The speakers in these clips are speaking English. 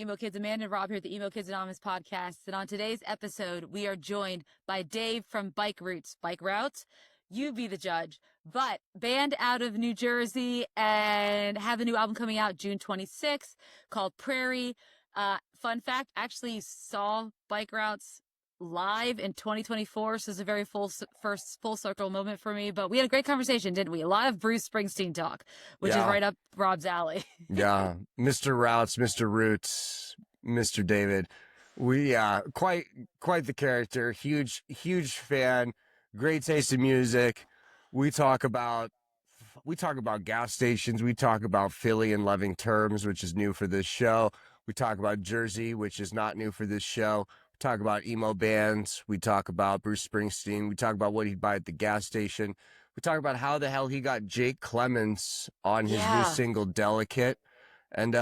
Emo Kids. Amanda and Rob here at the Emo Kids Anonymous podcast. And on today's episode, we are joined by Dave from Bike Routes. Bike Routes? You be the judge. But band out of New Jersey and have a new album coming out June 26th called Prairie. Fun fact, actually saw Bike Routes live in 2024, so it's a very full circle moment for me. But we had a great conversation, didn't we? A lot of Bruce Springsteen talk, which is right up Rob's alley. Yeah, Mr. Routes, Mr. Roots, Mr. David. We quite the character. Huge fan. Great taste in music. We talk about gas stations. We talk about Philly in loving terms, which is new for this show. We talk about Jersey, which is not new for this show. Talk about emo bands. We talk about Bruce Springsteen. We talk about what he'd buy at the gas station. We talk about how the hell he got Jake Clemons on his new single Delicate. And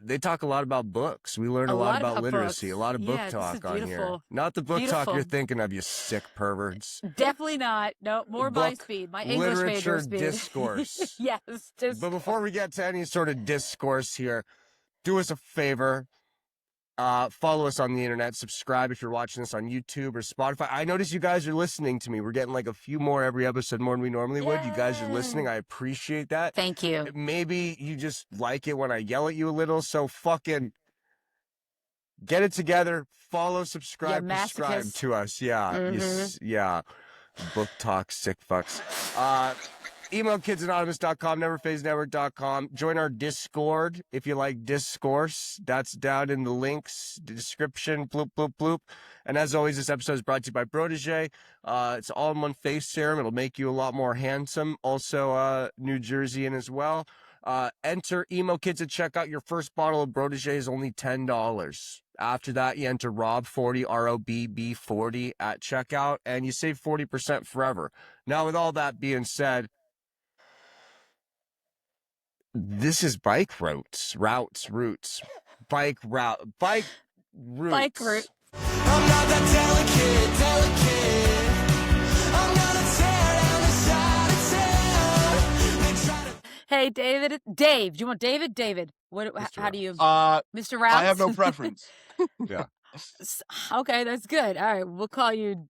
they talk a lot about books. We learn a lot about literacy, a lot of book talk on here. Not the book talk you're thinking of, you sick perverts. Definitely not. No, more my speed. My English major speed. Literature discourse. Yes. But before we get to any sort of discourse here, do us a favor. Follow us on the internet. Subscribe if you're watching this on YouTube or Spotify. I notice you guys are listening to me. We're getting like a few more every episode, more than we normally would. You guys are listening. I appreciate that. Thank you. Maybe you just like it when I yell at you a little. So fucking get it together. Follow, subscribe to us. Yeah. Book talk, sick fucks. EmoKidsAnonymous.com, NeverPhaseNetwork.com. Join our Discord if you like discourse. That's down in the links, the description, bloop, bloop, bloop. And as always, this episode is brought to you by Protege. It's all-in-one face serum. It'll make you a lot more handsome. Also, New Jerseyan as well. Enter Emo Kids at checkout. Your first bottle of Protege is only $10. After that, you enter Rob40, ROBB40 at checkout, and you save 40% forever. Now, with all that being said, this is Bike Routes. Bike Route. I'm not that delicate. I'm gonna tear down the side of town. Hey, Dave. Do you want David? David. How do you? Mr. Routes? I have no preference. Yeah. Okay, that's good. All right, we'll call you.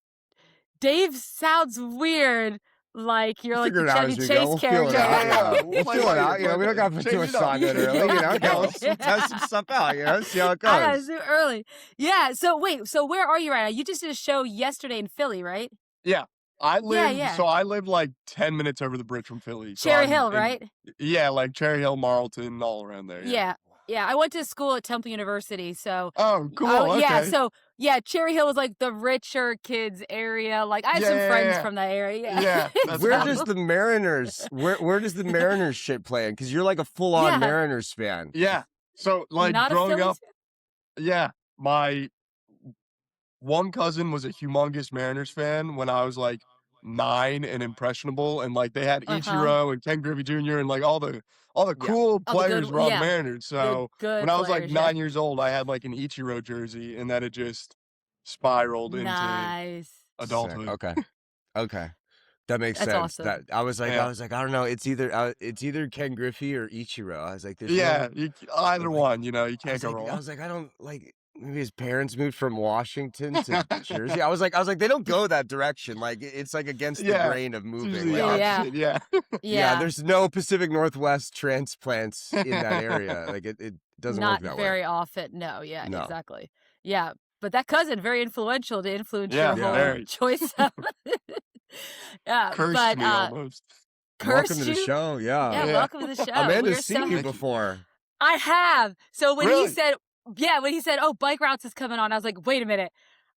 Dave sounds weird. Like you're like the Chevy Chase character. We'll feel it out. We don't got to do a song that early. Let's test some stuff out. See how it goes. I know, it's early. Yeah. So wait. So where are you right now? You just did a show yesterday in Philly, right? Yeah. I live like 10 minutes over the bridge from Philly. Cherry Hill, right? Yeah, like Cherry Hill, Marlton, all around there. Yeah. I went to school at Temple University, so. Oh, cool. Okay. Yeah. So Cherry Hill was like the richer kids area. Like I have some friends from that area. Yeah. Where does the Mariners? Where does the Mariners shit play in? Because you're like a full-on Mariners fan. Yeah. So like growing up, my one cousin was a humongous Mariners fan when I was like 9 and impressionable, and like they had Ichiro and Ken Griffey Jr. and like all the cool players were on Mariners. So when I was like 9 years old, I had like an Ichiro jersey, and then it just spiraled into adulthood. Okay. That makes sense. Awesome. That I was like, I don't know. It's either Ken Griffey or Ichiro. I was like, either one. You can't go wrong. I was like, I don't like. Maybe his parents moved from Washington to Jersey. I was like, they don't go that direction. Like it's like against the grain of moving. Yeah. There's no Pacific Northwest transplants in that area. Like it doesn't work that way. Not very often. No. Exactly. Yeah, but that cousin very influential to influence your whole choice. Cursed me almost. Welcome to the show. Yeah. Welcome to the show. Amanda's seen you before. I have. So when he said, oh, Bike Routes is coming on, I was like, wait a minute.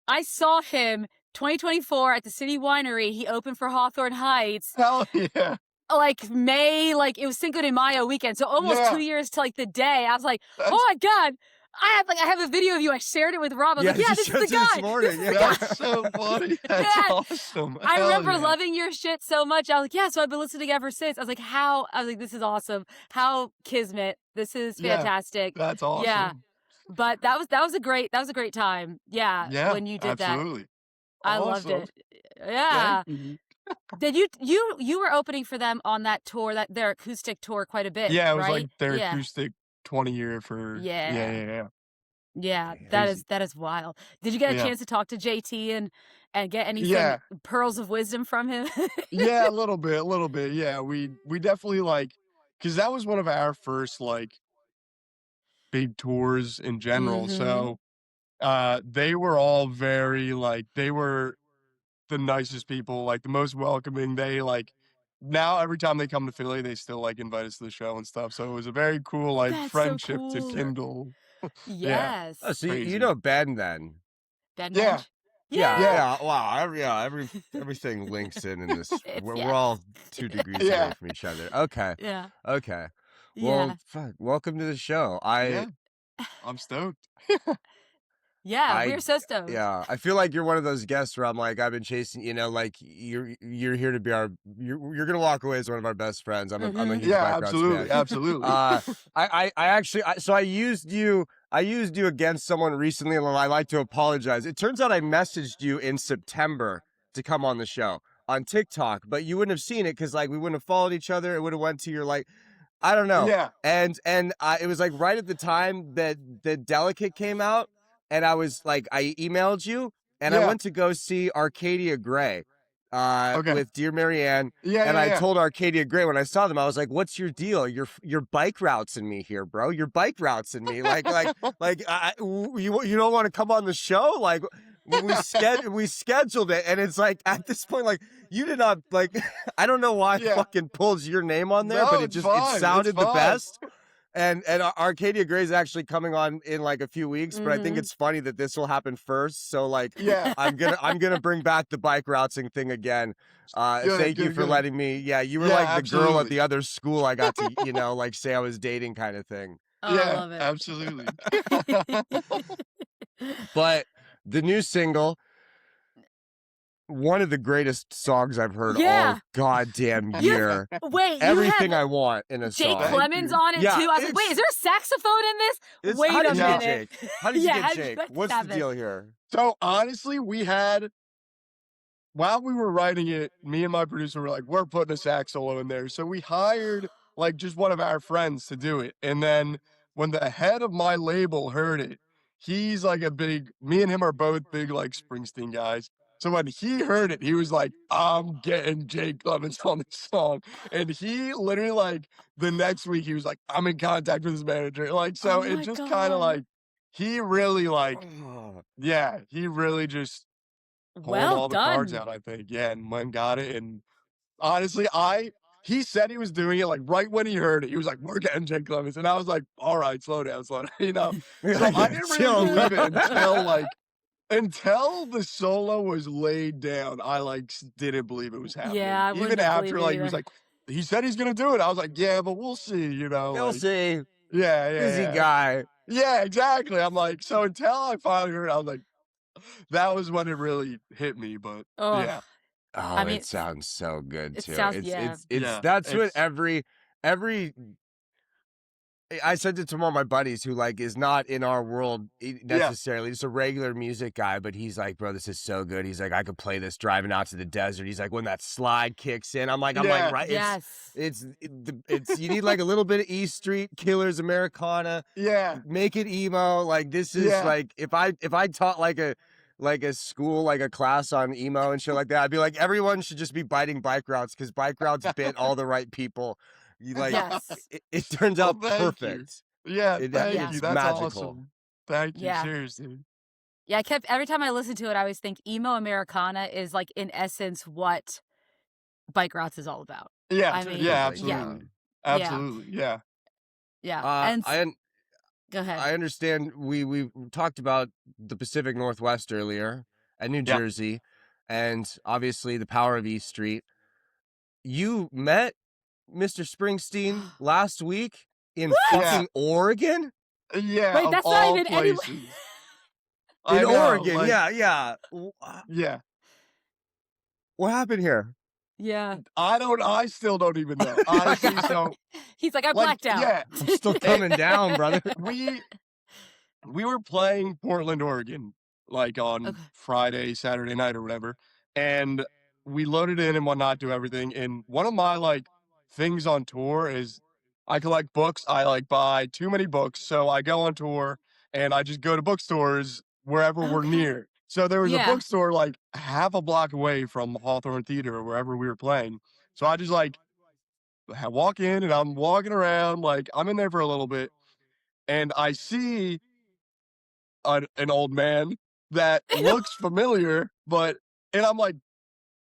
I saw him 2024 at the City Winery. He opened for Hawthorne Heights. Hell yeah. Like May, like it was Cinco de Mayo weekend. So almost 2 years to like the day. I was like, oh my God. I have a video of you. I shared it with Rob. I was like, this is the guy. This morning. That's so funny. That's awesome. I remember loving your shit so much. I was like, so I've been listening ever since. I was like, this is awesome. How kismet. This is fantastic. That's awesome. Yeah. But that was a great time. Yeah. When you did absolutely. that. I loved it. Yeah. Did you were opening for them on that tour, their acoustic tour quite a bit, Yeah, it was right? like their acoustic 20-year for Yeah, Crazy. that is wild. Did you get a Yeah. chance to talk to JT and get anything Yeah. pearls of wisdom from him? Yeah, a little bit. Yeah, we definitely like, because that was one of our first like big tours in general. Mhm. So they were all very like, they were the nicest people, like the most welcoming. They like, now every time they come to Philly, they still like invite us to the show and stuff. So it was a very cool like That's so friendship to cool. kindle. Yeah, Yes. Oh, so you crazy. know Ben then? Ben Yeah, Mensch? Yeah, Yeah. yeah, yeah. Wow. Everything links in this. It's We're yes. all 2 degrees yeah, away from each other. Okay. Yeah. Okay. Yeah. Well, fuck, welcome to the show. yeah. I'm stoked. Yeah, I we're so stoked. yeah, I feel like you're one of those guests where I'm like, I've been chasing, like you're here to be you're gonna walk away as one of our best friends. I'm a Mhm. huge Yeah, Bike Routes fan. absolutely. I actually so I used you against someone recently, and I like to apologize. It turns out I messaged you in September to come on the show on TikTok, but you wouldn't have seen it because like we wouldn't have followed each other. It would have went to your like, I don't know. Yeah, And it was like right at the time that the Delicate came out, and I was like, I emailed you, and I yeah. went to go see Arcadia Gray, Okay. with Dear Marianne. Yeah, And yeah, I yeah. told Arcadia Gray when I saw them, I was like, "What's your deal? You're Bike Routes in me here, bro. You're Bike Routes in me. Like you don't want to come on the show? Like we scheduled it, and it's like at this point, like you did not like. I don't know why I Yeah. fucking pulled your name on there, No, but it's it fine. It's sounded the fine. best. And Arcadia Gray is actually coming on in like a few weeks, but I think Mhm. it's funny that this will happen first. So like, Yeah. I'm gonna bring back the bike routing thing again. Good, Thank you good, for good. letting me. Yeah, you were Yeah, like the girl at absolutely. the other school I got to, like say I was dating kind of thing. Oh, I Yeah, love it. absolutely. But the new single, one of the greatest songs I've heard Yeah. all goddamn You- year. Wait, you Everything have I want in a Jake song. Thank Clemons you. on it Yeah, too. I was like, wait, it's- is there a saxophone in this? Wait how a did you get minute. Jake? How did you Yeah, get how did you Jake? get What's the Kevin? deal here? So honestly, we had, while we were writing it, me and my producer were like, we're putting a sax solo in there. So we hired like just one of our friends to do it. And then when the head of my label heard it, he's like me and him are both big like Springsteen guys. So when he heard it, he was like, I'm getting Jake Clemons on this song. And he literally like the next week, he was like, I'm in contact with his manager. Like, so Oh it my just God. kind of like, he really like, Oh. yeah, he really just pulled Well all the cards done. out, I think. Yeah, and went and got it. And honestly, he said he was doing it like right when he heard it. He was like, "We're getting Jake Clemons," and I was like, "All right, slow down, So I didn't Chill. really believe it until the solo was laid down. I like didn't believe it was happening. Yeah, I Even wouldn't have after believed it like he was either. like, he said he's gonna do it. I was like, yeah, but we'll see. We'll Like, see. yeah, Busy yeah. guy. Yeah, exactly. I'm like, so until I finally heard it, I was like, that was when it really hit me. But Oh, yeah. Oh, I mean, it sounds so good it too. sounds- It's yeah. Yeah, that's what it's- every I sent it to one of my buddies who like is not in our world necessarily, just a regular music guy, but he's like, bro, this is so good. He's like, I could play this driving out to the desert. He's like, when that slide kicks in, I'm like, Yeah. right, yes. it's you need like a little bit of E Street, Killers, Americana, Yeah. make it emo. Like this is Yeah. like if I taught like a school, like a class on emo and shit like that, I'd be like, everyone should just be biting bike routes because bike routes bit all the right people. You like Yes. it turns out Well, thank you. perfect. Yeah, It- thank yeah. you. it's That's magical. awesome. Thank you. Yeah. Seriously. Yeah, every time I listen to it, I always think emo Americana is like in essence what Bike Routes is all about. Yeah. I mean, yeah. yeah. Absolutely. Absolutely. Yeah. Yeah. And go ahead. I understand we talked about the Pacific Northwest earlier and New Yeah. Jersey, and obviously the power of East Street. You met Mr. Springsteen last week in fucking Oregon? Yeah. Wait, of that's not all even any- places. In I know, Oregon, like, yeah. Yeah. What happened here? Yeah. I still don't even know. Honestly, so He's like, I like, blacked out. yeah, I'm still coming down, brother. we were playing Portland, Oregon, like on Okay. Friday, Saturday night or whatever, and we loaded in and whatnot, do everything. And one of my like things on tour is I collect books. I like buy too many books, so I go on tour and I just go to bookstores wherever we're Okay. near. So there was a Yeah. bookstore like half a block away from Hawthorne Theater or wherever we were playing. So I just like walk in and I'm walking around, like I'm in there for a little bit, and I see an old man that looks familiar, and I'm like,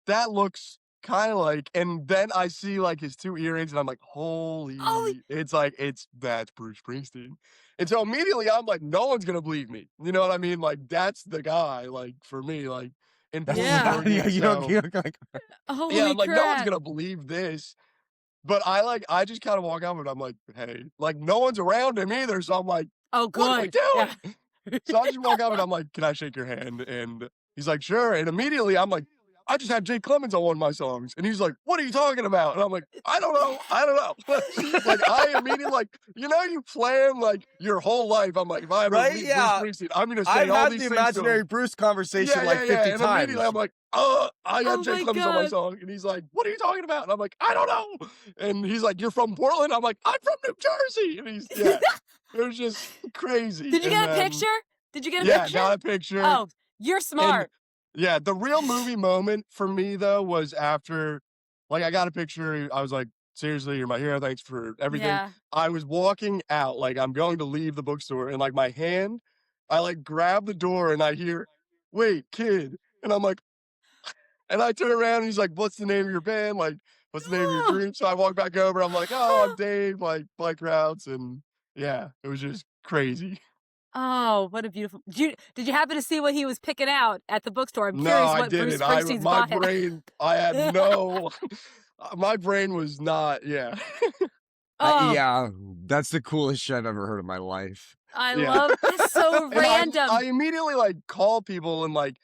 that looks kind of like, and then I see like his two earrings, and I'm like, Oh, holy, that's Bruce Springsteen. And so immediately I'm like, no one's gonna believe me. You know what I mean? Like that's the guy, like for me, like in That's Portland, yeah. yeah. Oregon. So You don't like. yeah, Holy I'm like, no one's crap. gonna believe this. But I just kind of walk out and I'm like, hey, like no one's around him either. So I'm like, Oh, what are we good. Yeah. doing? So I just walk up and I'm like, "Can I shake your hand?" And he's like, "Sure." And immediately I'm like, "I just had Jake Clemons on one of my songs." And he's like, "What are you talking about?" And I'm like, "I don't know. I don't know." Like I immediately like, you plan like your whole life. I'm like, if I ever Right? meet Bruce Yeah. Springsteen, I'm gonna say I've all had the these things to imaginary him. Bruce conversation Yeah, like yeah, yeah. 50 And immediately times. I'm like, I Oh have Jake my Clemons on my God. song. And he's like, "What are you talking about?" And I'm like, "I don't know." And he's like, "You're from Portland?" I'm like, "I'm from New Jersey." And it was just crazy. Did you And get a then picture? Did you get a yeah, picture? got a picture. Oh, you're And smart. yeah, the real movie moment for me though was after, like, I got a picture. I was like, seriously, you're my hero. Thanks for everything. Yeah. I was walking out, like, I'm going to leave the bookstore, and like my hand, I like grab the door and I hear, wait, kid. And I'm like, and I turn around and he's like, what's the name of your band? Like, what's the name of your Oh, group? So I walk back over. I'm like, oh, I'm Dave, like, Bike Routes. And yeah, it was just crazy. oh, what a beautiful. Did you happen to see what he was picking out at the bookstore? I'm No, curious I what Bruce didn't. Springsteen's buying. I had no, my brain was not, yeah. Oh, Yeah, that's the coolest shit I've ever heard in my life. I Yeah. love that's so And I random. immediately, like, call people and, like,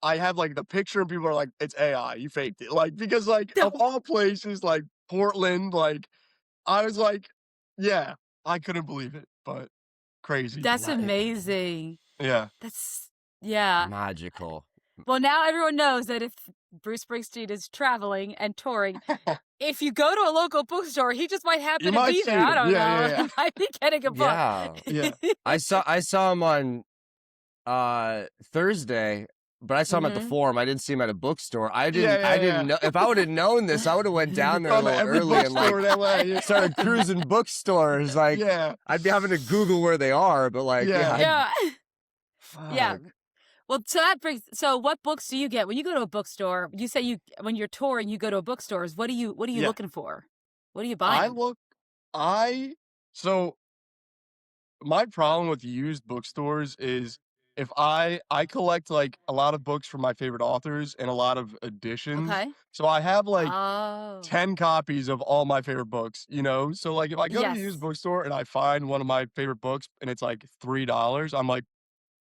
I have, like, the picture and people are like, "It's AI, you faked it." Like, because, like, of all places, like, Portland, like, I was like, yeah, I couldn't believe it, but crazy. That's amazing. Yeah. That's yeah. Magical. Well, now everyone knows that if Bruce Springsteen is traveling and touring, if you go to a local bookstore, he just might You happen to might be see there. I him. don't Yeah, know. yeah, He yeah. might be getting a book. Yeah. Yeah. I saw him on Thursday, but I saw him at the Mhm. Forum. I didn't see him at a bookstore. I Yeah, yeah, didn't yeah. know if I would have known this, I would have went down there a Gone to little every early and like bookstore in LA, yeah. started cruising bookstores. Like Yeah, I'd be having to Google where they are, but like yeah. Yeah. Yeah. fuck. Well, so what books do you get when you go to a bookstore? You say when you're touring, you go to a bookstores. What are you Yeah. looking for? What are you I buying? look I so my problem with used bookstores is if I collect like a lot of books from my favorite authors and a lot of editions. Okay. So I have like Oh. 10 copies of all my favorite books, you know? So like if I go to the used Yes. bookstore and I find one of my favorite books and it's like $3, I'm like,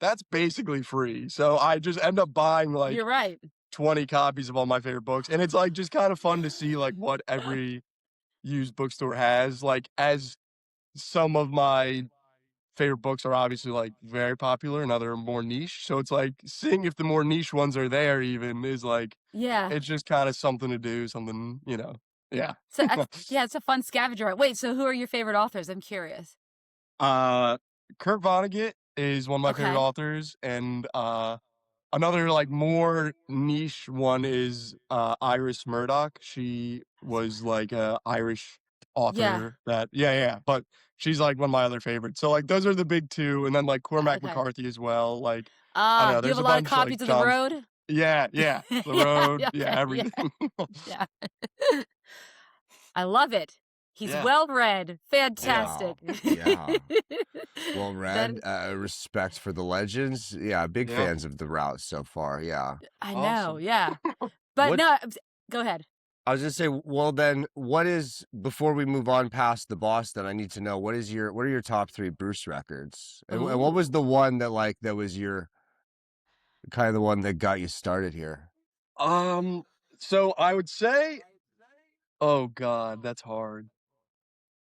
that's basically free. So I just end up buying like You're right. 20 copies of all my favorite books. And it's like just kind of fun to see like what every used bookstore has. Like as some of my favorite books are obviously like very popular and other are more niche. So it's like seeing if the more niche ones are there even is like Yeah. it's just kind of something to do, something, you know. Yeah. So yeah, it's a fun scavenger hunt. Wait, so who are your favorite authors? I'm curious. uh Kurt Vonnegut is one of my favorite Okay. authors, and another like more niche one is Iris Murdoch. She was like a Irish Yeah. author that yeah, but she's like one of my other favorites. So like those are the big two, and then like Cormac Okay. McCarthy as well. Like I don't know, You have there's a a lot of bunch like copies of The John's Road? yeah, The Road, yeah, Okay. Yeah. everything. Yeah. I love it. He's Yeah. well read. Yeah. Fantastic. Yeah. Well That read. Respect for the legends. Yeah, big Yeah. fans of the route so far. Yeah. I know, Awesome. yeah. But What no, go ahead. I was gonna say, well then what is before we move on past the Boston, I need to know what are your top 3 Bruce records? And what was Ooh. the one that was your kind of the one that got you started here? So I would say, oh God, that's hard.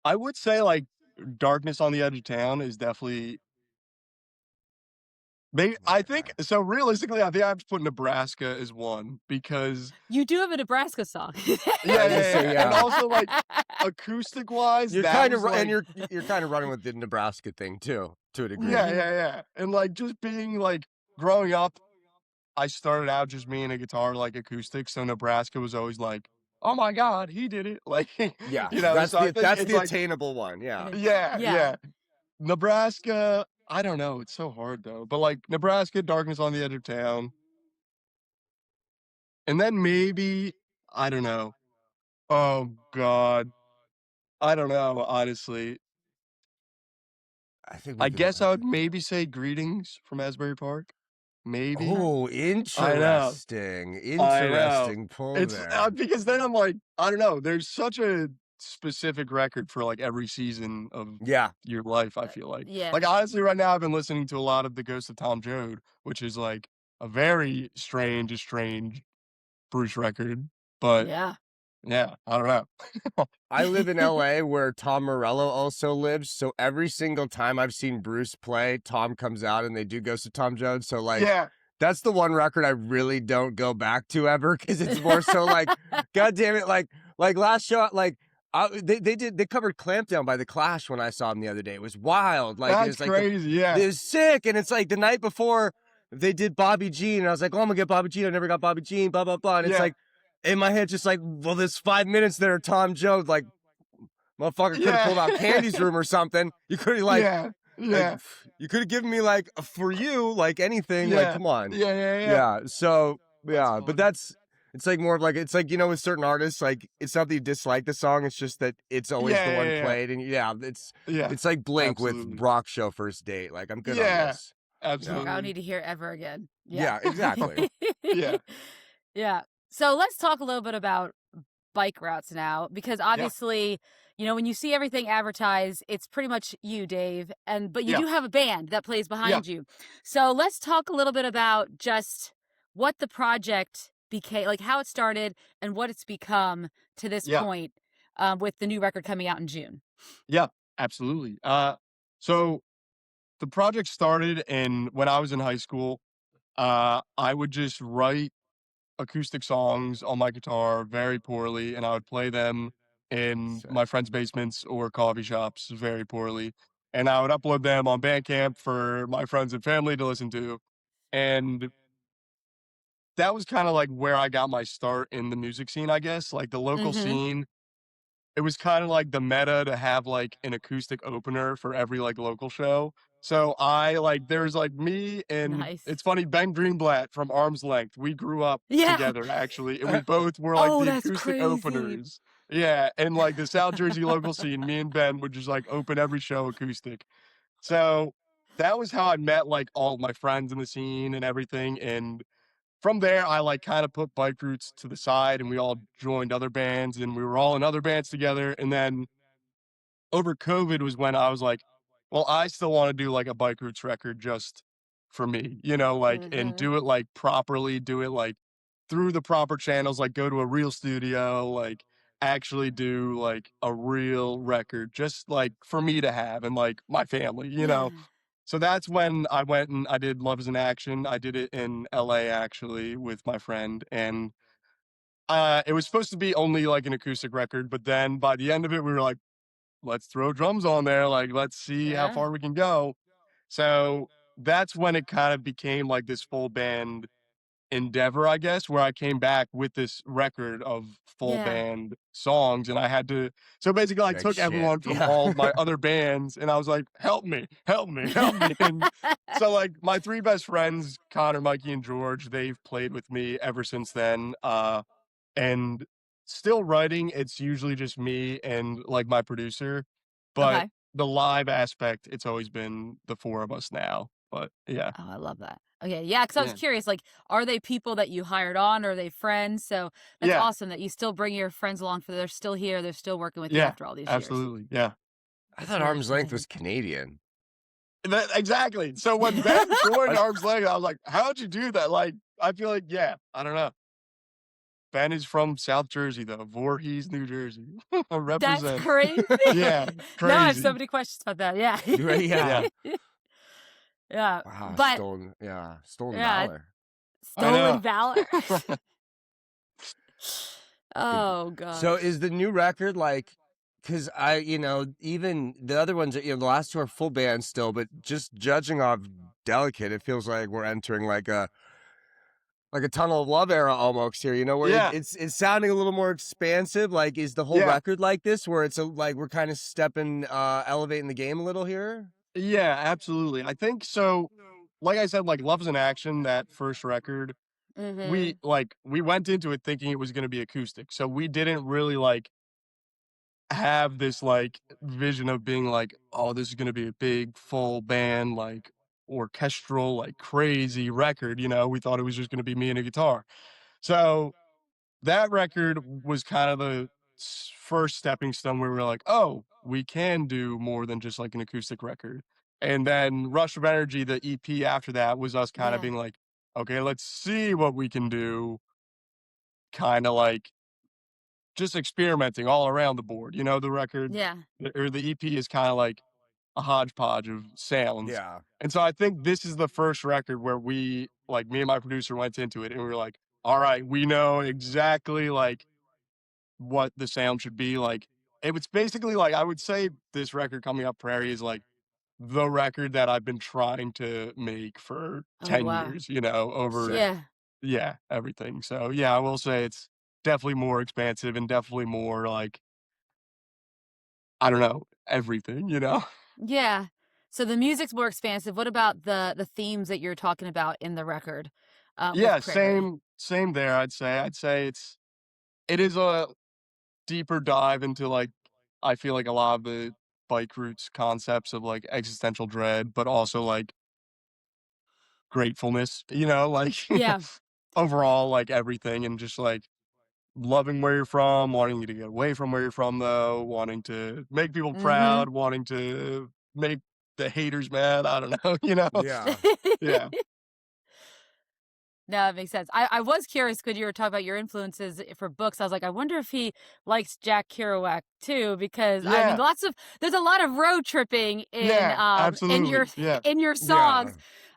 I would say like Darkness on the Edge of Town is definitely I think so. Realistically, I think I have to put Nebraska as one because You do have a Nebraska song. and also like acoustic wise, You're that kind of was like you're kind of running with the Nebraska thing too, to a degree. yeah, and like just being like growing up, I started out just me and a guitar like acoustic, so Nebraska was always like, oh my god, he did it, like Yeah, So I think that's it's the like attainable one. Yeah. yeah. Nebraska, I don't know. It's so hard though. But like Nebraska, Darkness on the Edge of Town. And then maybe, I don't know. Oh God. I don't know, honestly. I think we I could. guess I would maybe say Greetings from Asbury Park. Maybe. Oh, I know. interesting. I know. Interesting pull It's there. because then I'm like, I don't know. There's such a specific record for like every season of Yeah. your life, I feel like. Yeah. Like honestly, right now I've been listening to a lot of The Ghost of Tom Joad, which is like a very strange Bruce record. But Yeah. yeah, I don't know. I live in LA where Tom Morello also lives, so every single time I've seen Bruce play, Tom comes out and they do Ghost of Tom Jones. So like Yeah. that's the one record I really don't go back to ever because it's more so like, God damn it, like last show, like they covered Clampdown by The Clash when I saw them the other day. It was wild, like That's it's like crazy. Yeah. it was sick, and it's like the night before they did Bobby Jean, and I was like, oh, I'm gonna get Bobby Jean. I never got Bobby Jean, blah blah blah, and it's Yeah. like in my head, just like, well, there's 5 minutes there, Tom Jones, like motherfucker could have pulled out Candy's Room or something. You could have like. Yeah. Like, you could have given me like For You, like anything, like come on. Yeah. So yeah, but funny. it's like more of like, it's like, you know, with certain artists, like it's not that you dislike the song, it's just that it's always the one played, and it's like Blink Absolutely. with Rock Show First Date. Like I'm good on this. Absolutely. I don't need to hear it ever again. Yeah, exactly. Yeah. Yeah. So let's talk a little bit about bike routes now, because obviously, you know, when you see everything advertised, it's pretty much you, Dave, but you do have a band that plays behind you. So let's talk a little bit about just what the project became, like how it started and what it's become to this point, with the new record coming out in June. Yeah, absolutely. So the project started when I was in high school. I would just write acoustic songs on my guitar very poorly, and I would play them in my friends' basements or coffee shops very poorly. And I would upload them on Bandcamp for my friends and family to listen to. And that was kind of like where I got my start in the music scene, I guess. Like the local scene, it was kind of like the meta to have like an acoustic opener for every like local show. So there's like me and it's funny, Ben Greenblatt from Arm's Length. We grew up together actually, and we both were like the acoustic openers. Yeah, and like the South Jersey local scene, me and Ben would just like open every show acoustic. So that was how I met like all of my friends in the scene and everything. And from there, I like kind of put Bike Roots to the side, and we all joined other bands, and we were all in other bands together. And then over COVID was when I was like, well, I still want to do like a Bike Roots record just for me, you know, like, and do it like properly, do it like through the proper channels, like go to a real studio, like actually do like a real record, just like for me to have and like my family, you know. So that's when I went and I did Love is in Action. I did it in LA actually with my friend, and it was supposed to be only like an acoustic record, but then by the end of it, we were like, let's throw drums on there. Like, let's see how far we can go. So that's when it kind of became like this full band endeavor, I guess, where I came back with this record of full band songs. And I had to, so basically I took everyone from all my other bands and I was like, help me. And so like my three best friends, Connor, Mikey, and George, they've played with me ever since then. And still writing, it's usually just me and like my producer, but the live aspect, it's always been the four of us now. But yeah. Oh, I love that. Okay, yeah, because I was curious, like, are they people that you hired on, or are they friends? So that's awesome that you still bring your friends along, for they're still here, they're still working with you after all these years. Absolutely, yeah. I thought Arm's Length was Canadian. Exactly. So when Ben joined Arm's Length, I was like, how'd you do that? Like, I feel like, I don't know. Ben is from South Jersey, though. Voorhees, New Jersey. Represent. That's crazy. Yeah, crazy. Now I have so many questions about that. Yeah. Yeah. Yeah. Wow, But stolen yeah, valor. stolen valor. Oh So gosh. is the new record like, because even the other ones, the last two are full band still, but just judging off Delicate, it feels like we're entering like a Tunnel of Love era almost here, where Yeah. it's sounding a little more expansive. Like, is the whole Yeah. record like this, where it's like we're kind of elevating the game a little here? Yeah, absolutely. I think so. Like I said, like Love's in Action, that first record, we went into it thinking it was going to be acoustic. So we didn't really like have this like vision of being like, oh, this is going to be a big full band, like orchestral, like crazy record. We thought it was just going to be me and a guitar. So that record was kind of the first stepping stone where we were like, oh, we can do more than just like an acoustic record. And then Rush of Energy, the EP after that, was us kind of Yeah. being like, okay, let's see what we can do. Kind of like just experimenting all around the board. The record Yeah. or the EP is kind of like a hodgepodge of sounds. Yeah. And so I think this is the first record where we, like me and my producer went into it and we were like, all right, we know exactly like what the sound should be. Like it was basically like, I would say this record coming up, Prairie, is like the record that I've been trying to make for Oh 10 wow. years, over Yeah. everything. So yeah, I will say it's definitely more expansive and definitely more like, I don't know, everything. Yeah. So the music's more expansive. What about the themes that you're talking about in the record? With Yeah, Prairie. same there. I'd say it is a deeper dive into like, I feel like a lot of the bike roots concepts of like existential dread, but also like gratefulness, like Yeah. overall, like everything, and just like loving where you're from, wanting you to get away from where you're from, though, wanting to make people proud, wanting to make the haters mad. I don't know, Yeah. Yeah. No, it makes sense. I was curious because you were talking about your influences for books. I was like, I wonder if he likes Jack Kerouac too, because I mean, Yeah. there's a lot of road tripping Yeah, in your absolutely. Yeah. in your songs.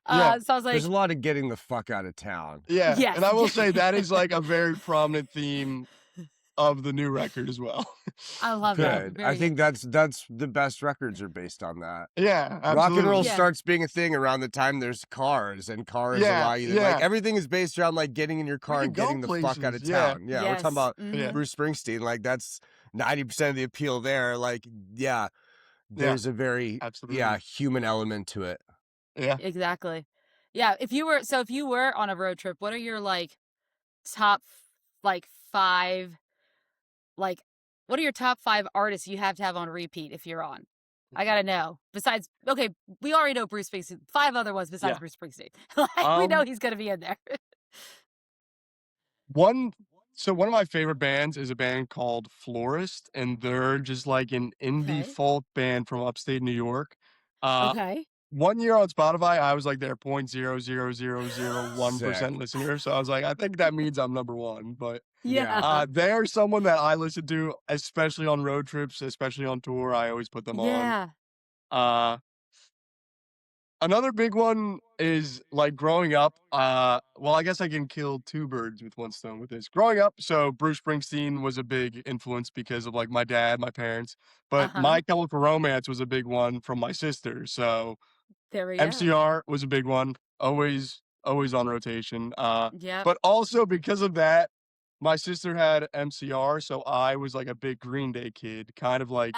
Yeah. So I was like, There's a lot of getting the fuck out of town. Yeah. yes. And I will say that is like a very prominent theme of the new record as well. I love that. Good. Very I think that's the best records are based on that. Yeah, absolutely. Rock and roll Yeah. starts being a thing around the time there's cars, and cars Yeah, allow you to, yeah. like, everything is based around like getting in your car can and go getting the fuck out of places, yeah. town. Yeah, we're Yes. talking about Yeah. Bruce Springsteen. Like, that's 90% of the appeal there. Like, yeah, there's a very Absolutely. human element to it. Yeah. Exactly. Yeah. If you were on a road trip, what are your like top like 5 like what are your top 5 artists you have to have on repeat if you're on? I gotta know. Besides, okay, we already know Bruce Springsteen. 5 other ones besides Yeah. Bruce Springsteen. Like, we know he's gonna be in there. One of my favorite bands is a band called Florist, and they're just like an indie Okay. folk band from upstate New York. Uh, Okay. 1 year on Spotify, I was like their 0.00001% Sick. listener. So I was like, I think that means I'm number 1. But Yeah. they're someone that I listen to, especially on road trips, especially on tour. I always put them on. Yeah. Another big one is like growing up. Well, I guess I can kill 2 birds with 1 stone with this. Growing up, so Bruce Springsteen was a big influence because of like my dad, my parents, but My Chemical Romance was a big one from my sister. So There we go. MCR was a big one, always on rotation. Yep. But also because of that, my sister had MCR, so I was like a big Green Day kid, kind of like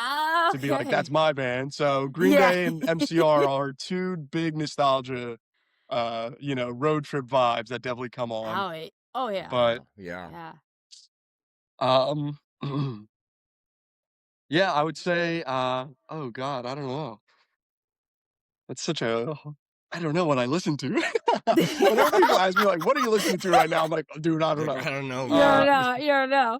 to be like, that's my band. So Green Yeah. Day and MCR are 2 big nostalgia, road trip vibes that definitely come on. Oh yeah. But Yeah. Yeah. yeah, I would say, oh God, I don't know. That's such a I don't know what I listen to. Whenever people ask me like, "What are you listening to right now?" I'm like, "Dude, I don't know." I don't know. You don't know.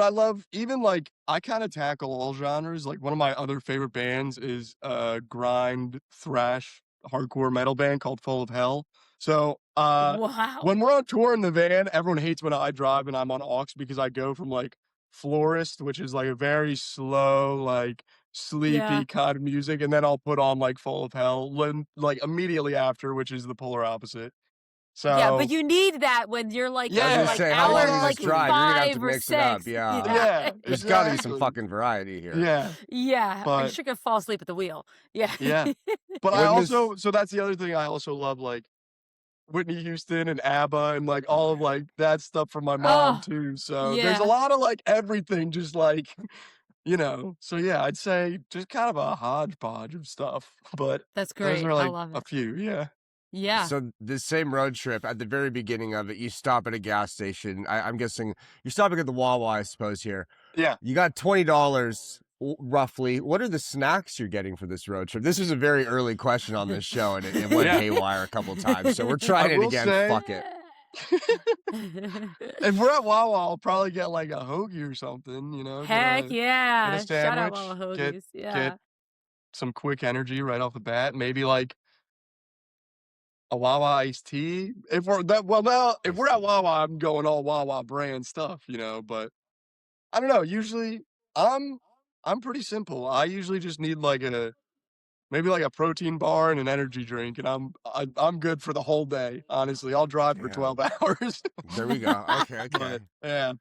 I love even like I kind of tackle all genres. Like one of my other favorite bands is a grind thrash hardcore metal band called Full of Hell. So Wow. when we're on tour in the van, everyone hates when I drive and I'm on aux because I go from like Florist, which is like a very slow, like sleepy kind of music, and then I'll put on like Full of Hell like immediately after, which is the polar opposite. So yeah, but you need that when you're like, Yeah, I was Yeah, gonna like say, how long hour is this like drive? You're gonna have 5 to or mix it up. 6. Yeah. Yeah, There's got to be some exactly. fucking variety here. Yeah, Yeah, or you're but sure gonna fall asleep at the wheel. Yeah. yeah. But I Wouldn't this- also, so that's the other thing I also love, like Whitney Houston and ABBA and like all of like that stuff from my mom Oh, too. So there's yeah. a lot of like everything, just like, So yeah, I'd say just kind of a hodgepodge of stuff. But That's those great. are I like love a it. few. Yeah. Yeah. So this same road trip, at the very beginning of it, you stop at a gas station. I'm guessing you're stopping at the Wawa, I suppose. Here, Yeah. you got $20 roughly. What are the snacks you're getting for this road trip? This was a very early question on this show, and it went Yeah. haywire a couple times. So we're trying I it will again. say- Fuck it. If we're at Wawa, I'll probably get like a hoagie or something, Heck yeah. get a Shout out sandwich, Wawa get- Hoagies. Yeah. get some quick energy right off the bat. Maybe like a Wawa iced tea. If we're at Wawa, I'm going all Wawa brand stuff, but I don't know. Usually I'm pretty simple. I usually just need like maybe like a protein bar and an energy drink, and I'm good for the whole day. Honestly, I'll drive for Damn. 12 hours. There we go. Okay. But, yeah.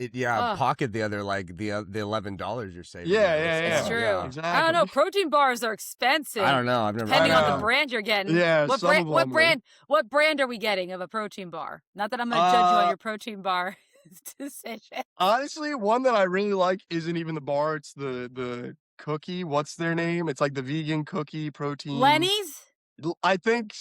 Ugh. Pocket the other like the $11 you're saving. Yeah, there. yeah, It's yeah. true. Exactly. I don't know. Protein bars are expensive. I don't know. I've never. Depending I on the know. brand you're getting. Yeah, What some brand? of What them are- brand? What brand are we getting of a protein bar? Not that I'm going to judge you on your protein bar decision. Honestly, one that I really like isn't even the bar. It's the cookie. What's their name? It's like the vegan cookie protein. Lenny's? I think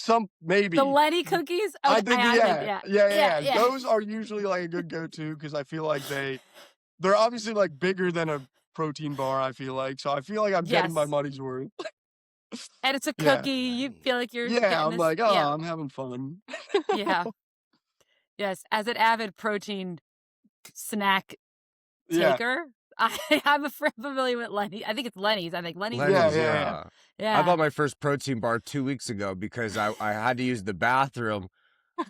maybe. The Lenny cookies? Oh, I think yeah. yeah. Those are usually like a good go-to because I feel like they're obviously like bigger than a protein bar. I feel like I'm getting my Yes. money's worth. And it's a Yeah. cookie. You feel like you're Yeah, getting I'm this, like, oh, yeah. I'm having fun. Yeah. Yes. As an avid protein snack Yeah, taker, I'm familiar with Lenny. I think it's Lenny's. I think Lenny's. Lenny's, Yeah. Yeah. I bought my first protein bar 2 weeks ago because I had to use the bathroom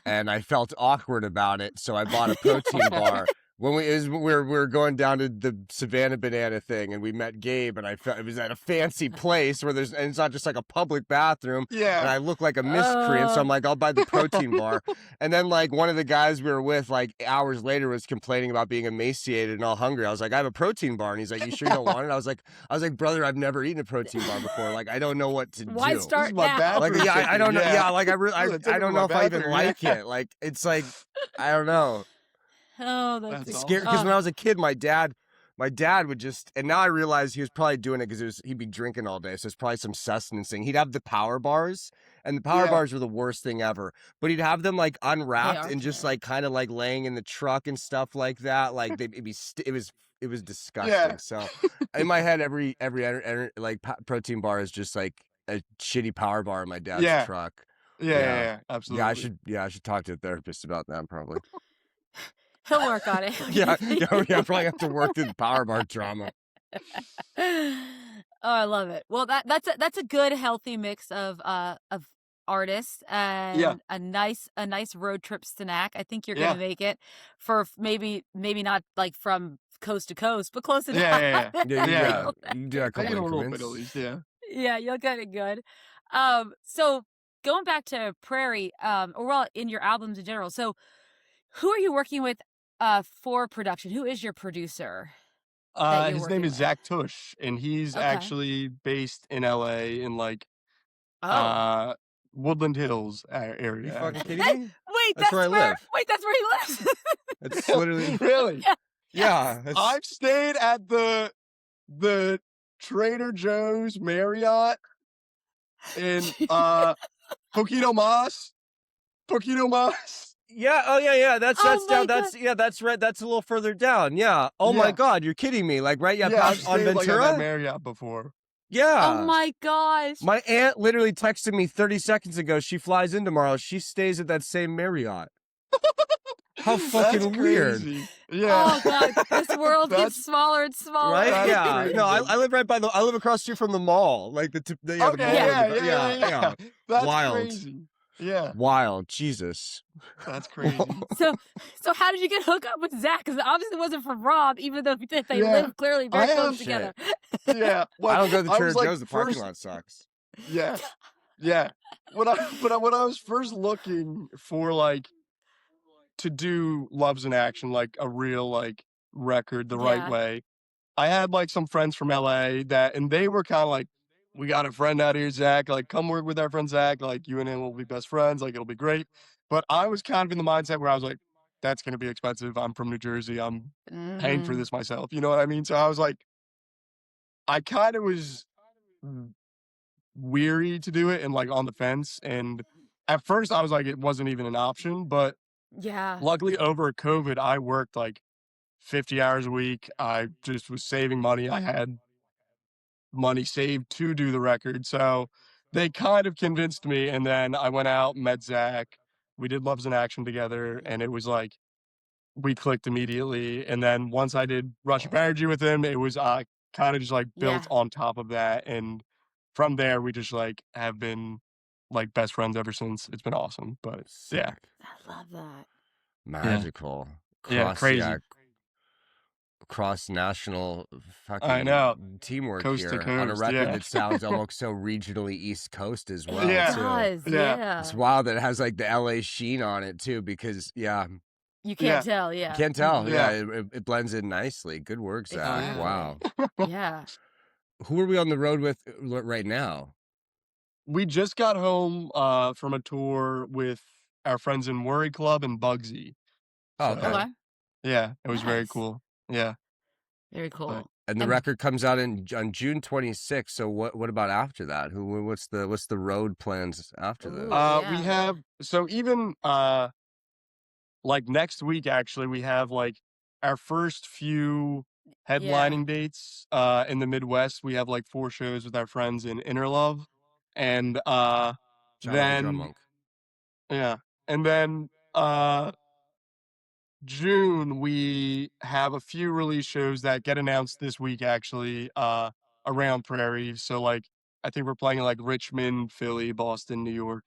and I felt awkward about it. So I bought a protein bar. When we were going down to the Savannah Banana thing and we met Gabe and I felt it was at a fancy place where and it's not just like a public bathroom and yeah. I look like a miscreant. So I'm like, I'll buy the protein bar. And then like one of the guys we were with like hours later was complaining about being emaciated and all hungry. I was like, I have a protein bar. And he's like, you sure you don't want it? I was like, brother, I've never eaten a protein bar before. Like, I don't know what to Why do. start This is my now? bathroom Like, yeah, I don't know. ticket, Yeah, like I Take don't it know to if my I even bathroom, like yeah. it. Like, it's like, I don't know. Oh, That's that's Scary. awesome. Because when I was a kid, my dad would just, and now I realize he was probably doing it because he'd be drinking all day. So it's probably some sustenance thing. He'd have the power bars, and the power Yeah. bars were the worst thing ever. But he'd have them like unwrapped are and just terrible. like kind of like laying in the truck and stuff like that. Like it was disgusting. So in my head, every like protein bar is just like a shitty power bar in my dad's Yeah. truck. Yeah, absolutely. I should talk to a therapist about that probably. He'll work on it. yeah, probably have to work through the power bar trauma. Oh, I love it. Well, that's a good healthy mix of artists and a nice road trip snack. I think you're Yeah. gonna make it for maybe not like from coast to coast, but close enough. Yeah. Yeah, you do a I couple get a little increments. bit at least, yeah. Yeah, you'll get it good. So going back to Prairie, or well, in your albums in general. So who are you working with for production? Who is your producer? that you're His working name is with? Zach Tush, and he's Okay. actually based in LA in like Oh. Woodland Hills Are you area. fucking kidding me? Wait, That's where I live. Wait, that's where he lives. It's literally Really? yeah. It's, I've stayed at the Trader Joe's Marriott in Poquito Mas. yeah. Oh yeah. That's Oh my down. That's right. That's a little further down. Yeah. Oh my Yeah. God, you're kidding me. Like right? Yeah. I've past, on stayed like at that Ventura. Marriott before. Yeah. Oh my gosh. My aunt literally texted me 30 seconds ago. She flies in tomorrow. She stays at that same Marriott. How fucking That's weird. crazy. Yeah. Oh god, this world That's- gets smaller and smaller. Right? That's Yeah. crazy. No, I live right by I live across the street from the mall. Like the Okay, mall. yeah. That's Wild. crazy. Yeah, Wild. Jesus. that's crazy. So how did you get hooked up with Zach? Because obviously it wasn't from Rob, even though they Yeah, live clearly very I close have- together. Yeah, I don't go to the I Trader was, like, Joe's. The parking first- lot sucks. Yeah, yeah. When I was first looking for like to do Loves in Action, like a real like record the right Yeah. way, I had like some friends from LA and they were kind of like, we got a friend out here, Zach. Like, come work with our friend Zach. Like, you and him will be best friends. Like, it'll be great. But I was kind of in the mindset where I was like, that's gonna be expensive. I'm from New Jersey. I'm paying for this myself. You know what I mean? So I was like, I kind of was weary to do it and like on the fence. And at first I was like, it wasn't even an option. But Yeah. luckily over COVID, I worked like 50 hours a week. I just was saving money. I had money saved to do the record. So they kind of convinced me. And then I went out, met Zach. We did Loves in Action together. And it was like, we clicked immediately. And then once I did Rushmore Energy with him, it was kind of just like built Yeah. on top of that. And from there, we just like have been like best friends ever since. It's been awesome. But yeah, Sick. I love that. Magical. Yeah, crazy. Cross national I fucking know. teamwork Coast to here on a coast, record yeah. that sounds almost so regionally East Coast as well. Yeah. It too. does. Yeah. Yeah. It's wild that it has like the LA sheen on it too, because You Yeah. can't tell. Yeah. you can't tell. Yeah. It blends in nicely. Good work, Zach. Exactly. Wow. Yeah. Who are we on the road with right now? We just got home from a tour with our friends in Worry Club and Bugsy. Oh, So, okay. Okay. yeah, it was very Nice. cool. Yeah. Very cool. And the record comes out on June 26th. So what about after that? What's the road plans after this? Ooh. We Yeah. have even like next week actually we have like our first few headlining dates in the Midwest. We have like 4 shows with our friends in Inner Love, and Shout out to Drum then Monk. yeah, and then June we have a few release shows that get announced this week actually around Prairie. So like I think we're playing in like Richmond, Philly, Boston, New York.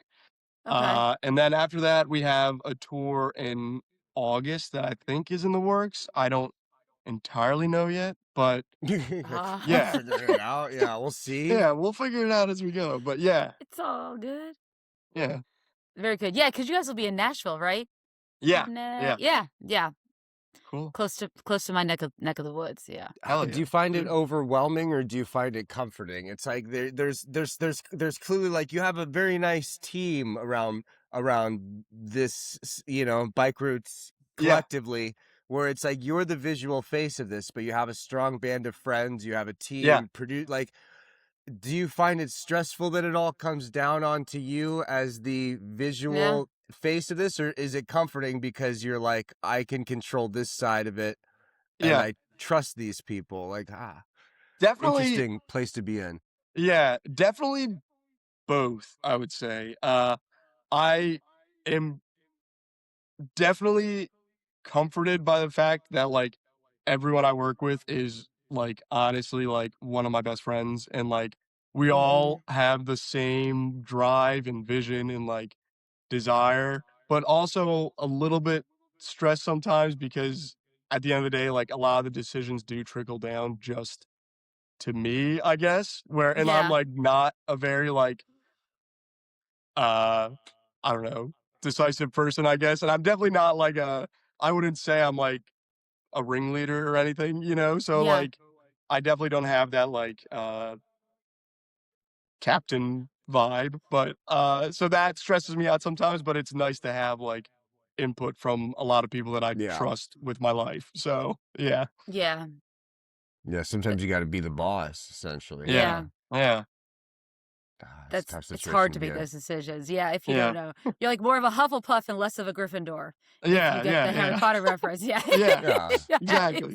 Okay. And then after that, we have a tour in August that I think is in the works. I don't entirely know yet, but Yeah. Figure it out. Yeah, we'll see. yeah, we'll figure it out as we go. But yeah, It's all good. yeah, Very good. Yeah, because you guys will be in Nashville, right? yeah, Yeah. cool. Close to my neck of the woods. Yeah. Hell Do yeah. you find it Dude. overwhelming or do you find it comforting? It's like there's clearly like you have a very nice team around this, Bike Roots collectively, where it's like you're the visual face of this, but you have a strong band of friends, you have a team like. Do you find it stressful that it all comes down onto you as the visual face of this, or is it comforting because you're like, I can control this side of it and I trust these people? Like, Definitely. interesting place to be in. Yeah, definitely both, I would say. I am definitely comforted by the fact that like everyone I work with is like honestly like one of my best friends, and like we all have the same drive and vision and like desire, but also a little bit stressed sometimes because at the end of the day, like a lot of the decisions do trickle down just to me, I guess. And I'm like not a very like I don't know, decisive person, I guess. And I'm definitely not like I wouldn't say I'm like a ringleader or anything, So like I definitely don't have that like captain vibe, but so that stresses me out sometimes, but it's nice to have like input from a lot of people that I trust with my life. So yeah. Yeah. Yeah, sometimes you got to be the boss, essentially. Yeah. It's a tough It's situation hard to be make in. those decisions. Yeah, if you don't know. You're like more of a Hufflepuff and less of a Gryffindor. Yeah, if you get the Harry Potter reference. Yeah. Yeah, exactly.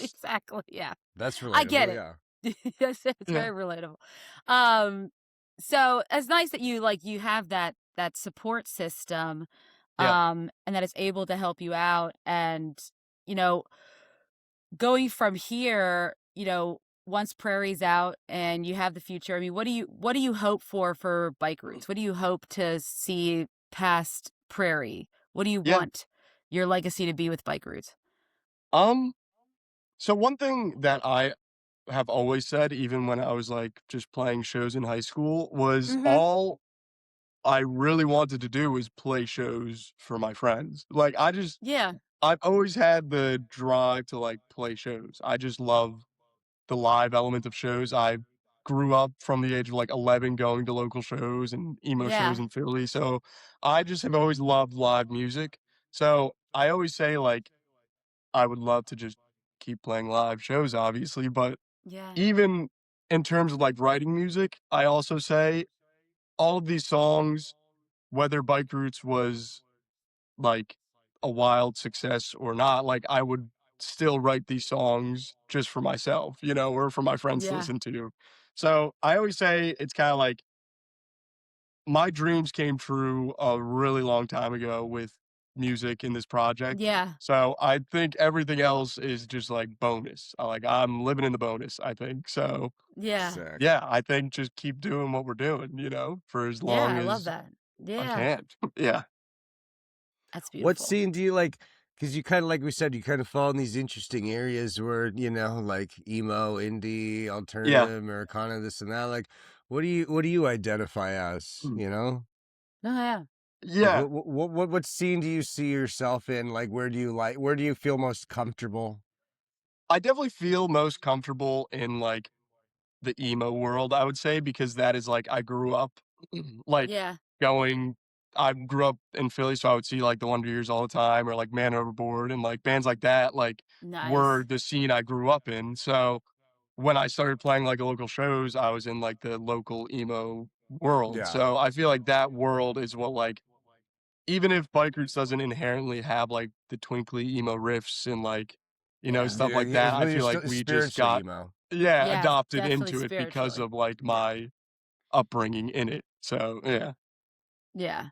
Exactly. Yeah. That's relatable. I get it. Yeah. Yes, it's very relatable. So it's nice that you have that support system, and that it's able to help you out. And, going from here, once Prairie's out and you have the future, I mean, what do you hope for Bike Roots? What do you hope to see past Prairie? What do you want your legacy to be with Bike Roots? So one thing that I have always said, even when I was like just playing shows in high school, was all I really wanted to do was play shows for my friends. Like I've always had the drive to like play shows. I just love the live element of shows. I grew up from the age of like 11 going to local shows and emo shows in Philly. So I just have always loved live music. So I always say like I would love to just keep playing live shows, obviously, but even in terms of like writing music, I also say all of these songs, whether Bike Roots was like a wild success or not, like I would still write these songs just for myself, you know, or for my friends to listen to. So I always say it's kind of like my dreams came true a really long time ago with music in this project. Yeah. So I think everything else is just like bonus. I'm living in the bonus, I think. So Yeah. Sick. yeah, I think just keep doing what we're doing, you know, for as long I as love that. I Yeah. can. Yeah. That's beautiful. What scene do you like? Because you kind of, like we said, you kind of fall in these interesting areas where, you know, like emo, indie, alternative, Americana, this and that. Like, what do you identify as, you know? Oh, yeah. Yeah. Like, what scene do you see yourself in? Like, where do you feel most comfortable? I definitely feel most comfortable in like the emo world, I would say, because that is like I grew up like I grew up in Philly, so I would see like the Wonder Years all the time or like Man Overboard and like bands like that, like were the scene I grew up in. So when I started playing like local shows, I was in like the local emo world. Yeah. So I feel like that world is what like even if Bike Roots doesn't inherently have like the twinkly emo riffs and like, you know, stuff like that, I feel like we just got emo. adopted definitely into it because spiritually. of like my upbringing in it. So yeah. Yeah.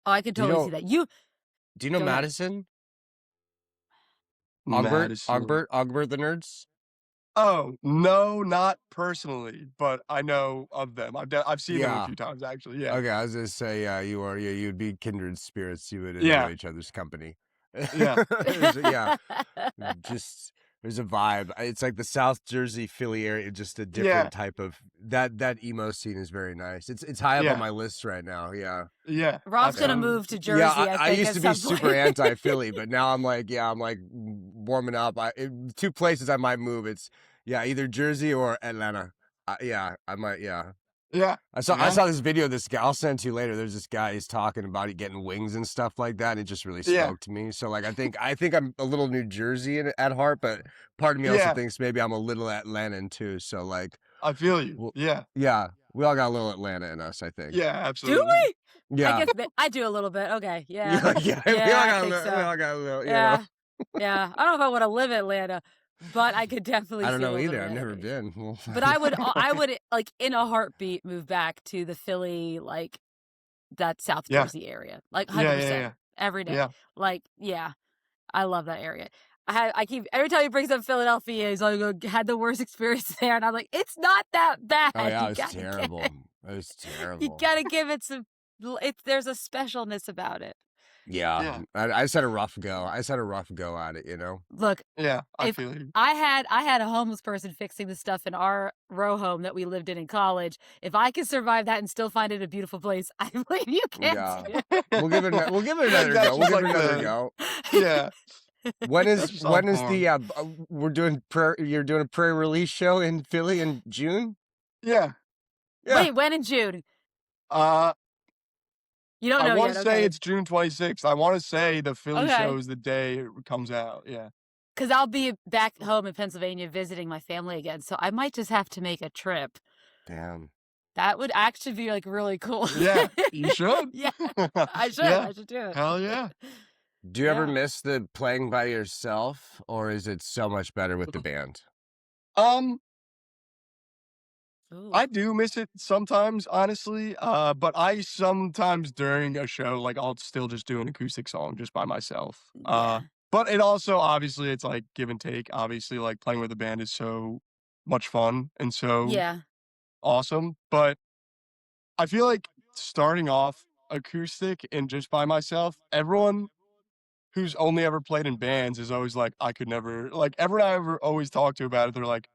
Oh, I could totally see that. Do you know Go ahead. Madison? Madison. Ogbert the Nerds? Oh, no, not personally, but I know of them. I've seen them a few times actually. Yeah. Okay, I was gonna say, you'd be kindred spirits. You would Yeah. enjoy each other's company. Yeah. Just there's a vibe. It's like the South Jersey, Philly area, just a different type of that emo scene is very nice. It's high up on my list right now. Yeah. Yeah. Rob's gonna move to Jersey. I used to be super point. anti-Philly, but now I'm like warming up. Two places I might move. It's either Jersey or Atlanta. I might. Yeah. I saw this video of this guy. I'll send it to you later. There's this guy. He's talking about getting wings and stuff like that. And it just really spoke to me. So like, I think I'm a little New Jersey at heart, but part of me also thinks maybe I'm a little Atlantan too. So like, I feel you. Yeah. We all got a little Atlanta in us, I think. Yeah, absolutely. Do we? Yeah. I guess I do a little bit. Okay. Yeah. We all got a little. Yeah. Yeah. I don't know if I want to live in Atlanta, but I could definitely. I don't know see either. I've never been. But I would like in a heartbeat move back to the Philly, like that South Jersey area, like 100% every day. Like, I love that area. I keep every time he brings up Philadelphia, he's like, "I had the worst experience there," and I'm like, "It's not that bad." Oh yeah, it was terrible. It was terrible. You gotta give it some. There's a specialness about it. Yeah. I just had a rough go. I just had a rough go at it, you know? Look. Yeah, I feel you. I had a homeless person fixing the stuff in our row home that we lived in college. If I can survive that and still find it a beautiful place, I believe you can. Yeah. We'll give it another go. We'll give it another go. Yeah. When is you're doing a Prairie release show in Philly in June? Yeah. Wait, when in June? You don't know I want yet, to say it's June 26th. I want to say the Philly show is the day it comes out. Yeah. Because I'll be back home in Pennsylvania visiting my family again, so I might just have to make a trip. Damn. That would actually be like really cool. Yeah, you should. Yeah, I should. I should do it. Hell yeah. Do you ever miss the playing by yourself, or is it so much better with the band? I do miss it sometimes, honestly. But I sometimes during a show, like I'll still just do an acoustic song just by myself. But it also obviously it's like give and take. Obviously, like playing with a band is so much fun and so awesome. But I feel like starting off acoustic and just by myself, everyone who's only ever played in bands is always like, I could never, like, everyone I ever always talk to about it, they're like,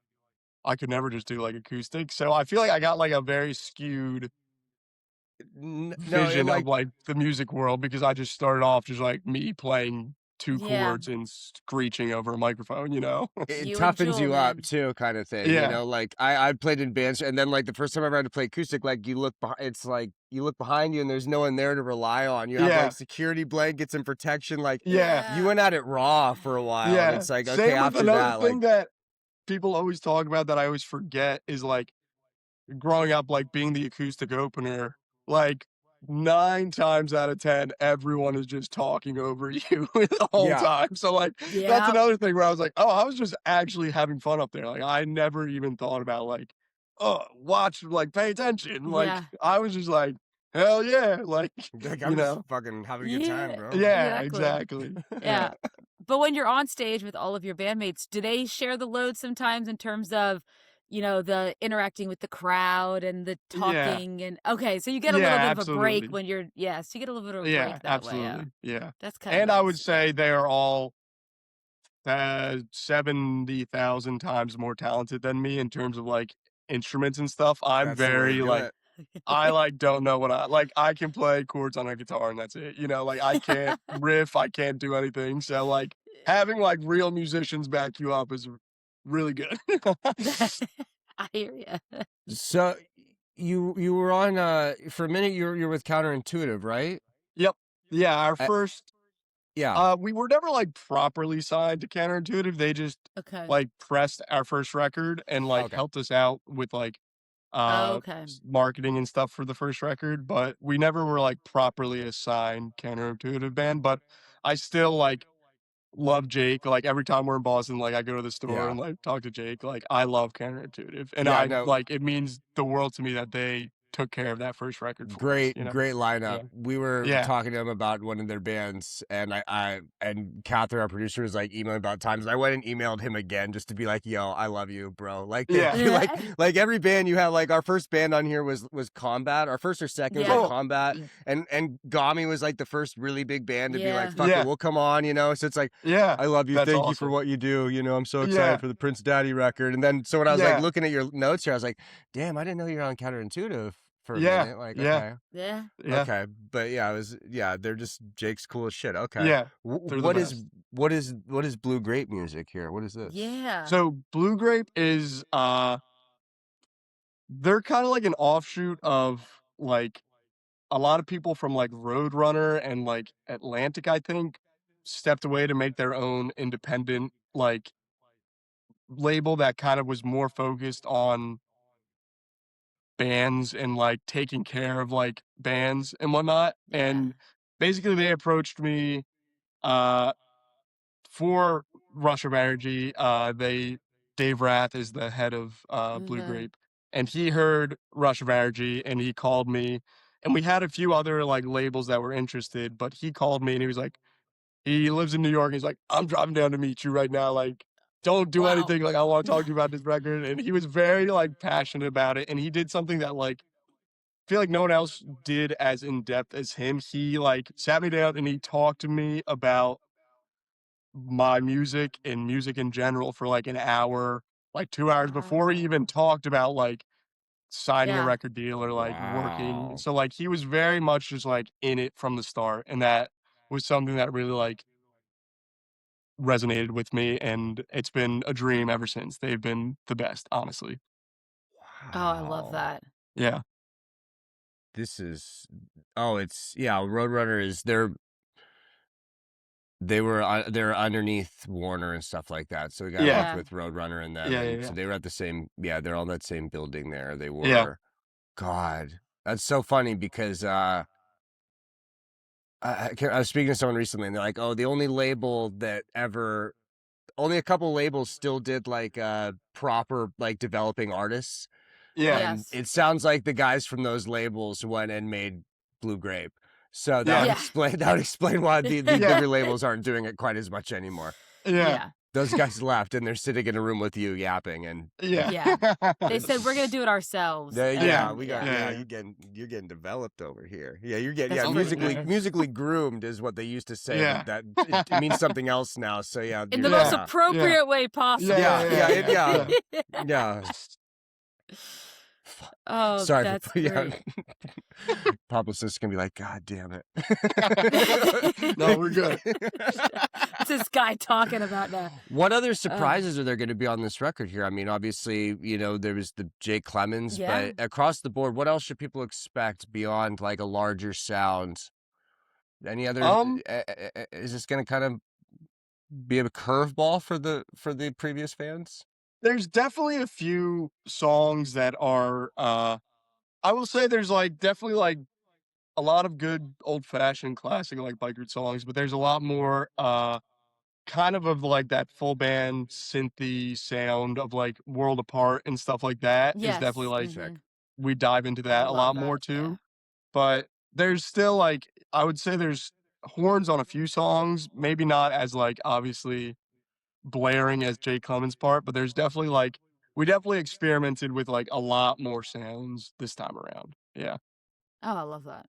I could never just do like acoustic. So I feel like I got like a very skewed No, vision of like the music world because I just started off just like me playing two chords and screeching over a microphone, you know? It You toughens you up man. too, kind of thing. You Yeah. know, like I played in bands, and then like the first time I ever had to play acoustic, like you look behind, it's like you look behind you, and there's no one there to rely on. You have Yeah. like security blankets and protection. Like Yeah. you went at it raw for a while. And Yeah. it's like Same okay, with after another that, thing like that people always talk about that I always forget is like growing up, like being the acoustic opener, like 9 times out of 10, everyone is just talking over you the whole time. So like that's another thing where I was like, oh, I was just actually having fun up there. Like I never even thought about like, oh, watch, like pay attention. Like I was just like, hell yeah. Like I'm just fucking having a good time, bro. Yeah, exactly. Yeah. But when you're on stage with all of your bandmates, do they share the load sometimes in terms of, you know, the interacting with the crowd and the talking and okay, so you get a little bit of a break when you're so you get a little bit of a break that way. Yeah. That's kind of And I would say they are all 70,000 times more talented than me in terms of like instruments and stuff. I'm That's the way to very do like it. I like don't know what I can play chords on a guitar and that's it. You know, like I can't riff, I can't do anything. So like having like real musicians back you up is really good. I hear you. So you were on for a minute you're with Counterintuitive, right? Yep. Yeah, our first Yeah. we were never like properly signed to Counterintuitive. They just like pressed our first record and like helped us out with like marketing and stuff for the first record, but we never were like properly assigned Counterintuitive band. But I still like love Jake. Like every time we're in Boston, like I go to the store and like talk to Jake. Like I love Counterintuitive, and like it means the world to me that they took care of that first record for us, you know? Great lineup. We were talking to them about one of their bands, and I and Catherine, our producer, was like emailing about times. I went and emailed him again just to be like, "Yo, I love you, bro." Like, thank you. Like every band you have. Like our first band on here was Combat. Our first or second was Combat, and Gami was like the first really big band to be like, "Fuck it, we'll come on," you know. So it's like, I love you. Thank you for what you do. You know, I'm so excited for the Prince Daddy record. And then so when I was like looking at your notes here, I was like, damn, I didn't know you were on Counterintuitive for a minute. Like, okay. Okay. But they're just Jake's cool as shit. Okay. Yeah. What is Blue Grape music here? What is this? Yeah. So Blue Grape is they're kind of like an offshoot of like a lot of people from like Roadrunner and like Atlantic, I think, stepped away to make their own independent like label that kind of was more focused on bands and like taking care of like bands and whatnot. And basically they approached me for Rush of Energy. Dave Rath is the head of Blue Grape, and he heard Rush of Energy and he called me, and we had a few other like labels that were interested, but he called me and he was like, he lives in New York. He's like, I'm driving down to meet you right now. Like, don't do anything. Like, I want to talk to you about this record. And he was very like passionate about it. And he did something that like, I feel like no one else did as in depth as him. He like sat me down and he talked to me about my music and music in general for like an hour, like 2 hours before he even talked about like signing a record deal or like working. So like he was very much just like in it from the start. And that was something that really like resonated with me, and it's been a dream ever since. They've been the best, honestly. Oh, I love that. Yeah. This is Roadrunner is they're underneath Warner and stuff like that. So we got off with Roadrunner and them. So they were at the same they're all in that same building there. They were God. That's so funny because I was speaking to someone recently and they're like, oh, only a couple labels still did like proper like developing artists. Yeah. And it sounds like the guys from those labels went and made Blue Grape. So that would explain why the bigger labels aren't doing it quite as much anymore. Yeah. Those guys left, and they're sitting in a room with you yapping, and Yeah. They said we're gonna do it ourselves. we got you're getting developed over here. Yeah, you're getting musically groomed is what they used to say. Yeah. That it means something else now. So yeah, in the most appropriate way possible. Yeah. Oh, sorry, that's great. Papa's just gonna be like, God damn it. No, we're good. What's this guy talking about now? What other surprises are there going to be on this record here? I mean, obviously, there was the Jake Clemons, but across the board, what else should people expect beyond like a larger sound? Any other? Is this going to kind of be a curveball for the previous fans? There's definitely a few songs that are. I will say there's like definitely like a lot of good old fashioned classic like Bike Route songs, but there's a lot more kind of like that full band synthy sound of like World Apart and stuff like that. Is definitely like we dive into that a lot more too. But there's still like I would say there's horns on a few songs, maybe not as like obviously blaring as Jake Clemons' part, but there's definitely like we definitely experimented with like a lot more sounds this time around. Yeah. Oh, I love that.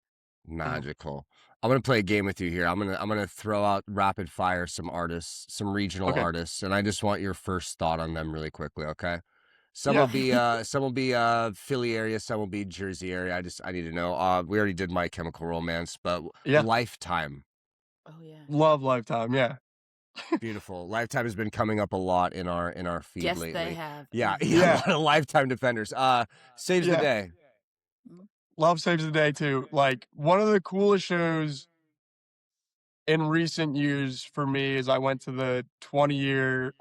Magical. I'm gonna play a game with you here. I'm gonna throw out rapid fire some artists, some regional artists, and I just want your first thought on them really quickly. Okay. Some will be Philly area, some will be Jersey area. I need to know. We already did My Chemical Romance, but Lifetime. Oh yeah. Love Lifetime. Yeah. Beautiful. Lifetime has been coming up a lot in our feed lately. Yes, they have. Yeah. A lot of Lifetime defenders. Saves the Day. Love Saves the Day too. Like one of the coolest shows in recent years for me is I went to the 20-year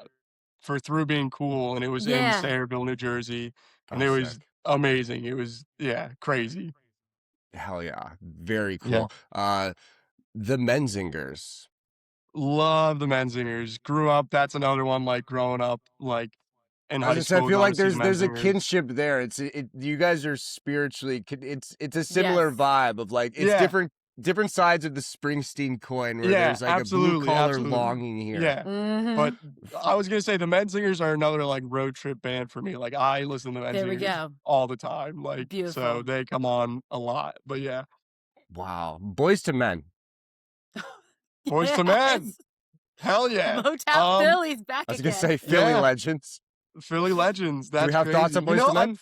for Through Being Cool, and it was in Sayreville, New Jersey, and it was amazing. It was crazy. Hell yeah, very cool. The Menzingers. Love the Menzingers. Grew up. That's another one. Like growing up, like in high school. I feel like there's a kinship there. You guys are spiritually. It's a similar vibe of like it's different sides of the Springsteen coin. Where there's like a blue collar longing here. Yeah, but I was gonna say the Menzingers are another like road trip band for me. Like I listen to the Menzingers all the time. Like so they come on a lot. But yeah. Wow, Boys to Men. Boys to Men. Hell yeah. Motown Philly's back again. I was going to say Philly Legends. Philly Legends. That's Do we have thoughts on Boys to Men?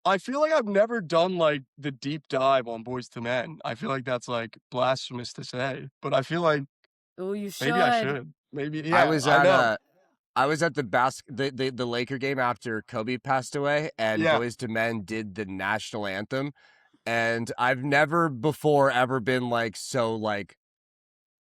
I feel like I've never done like the deep dive on Boys to Men. I feel like that's like blasphemous to say, but I feel like you should. Maybe I should. Maybe yeah. I was at the Laker game after Kobe passed away, and Boys to Men did the national anthem, and I've never before ever been like so like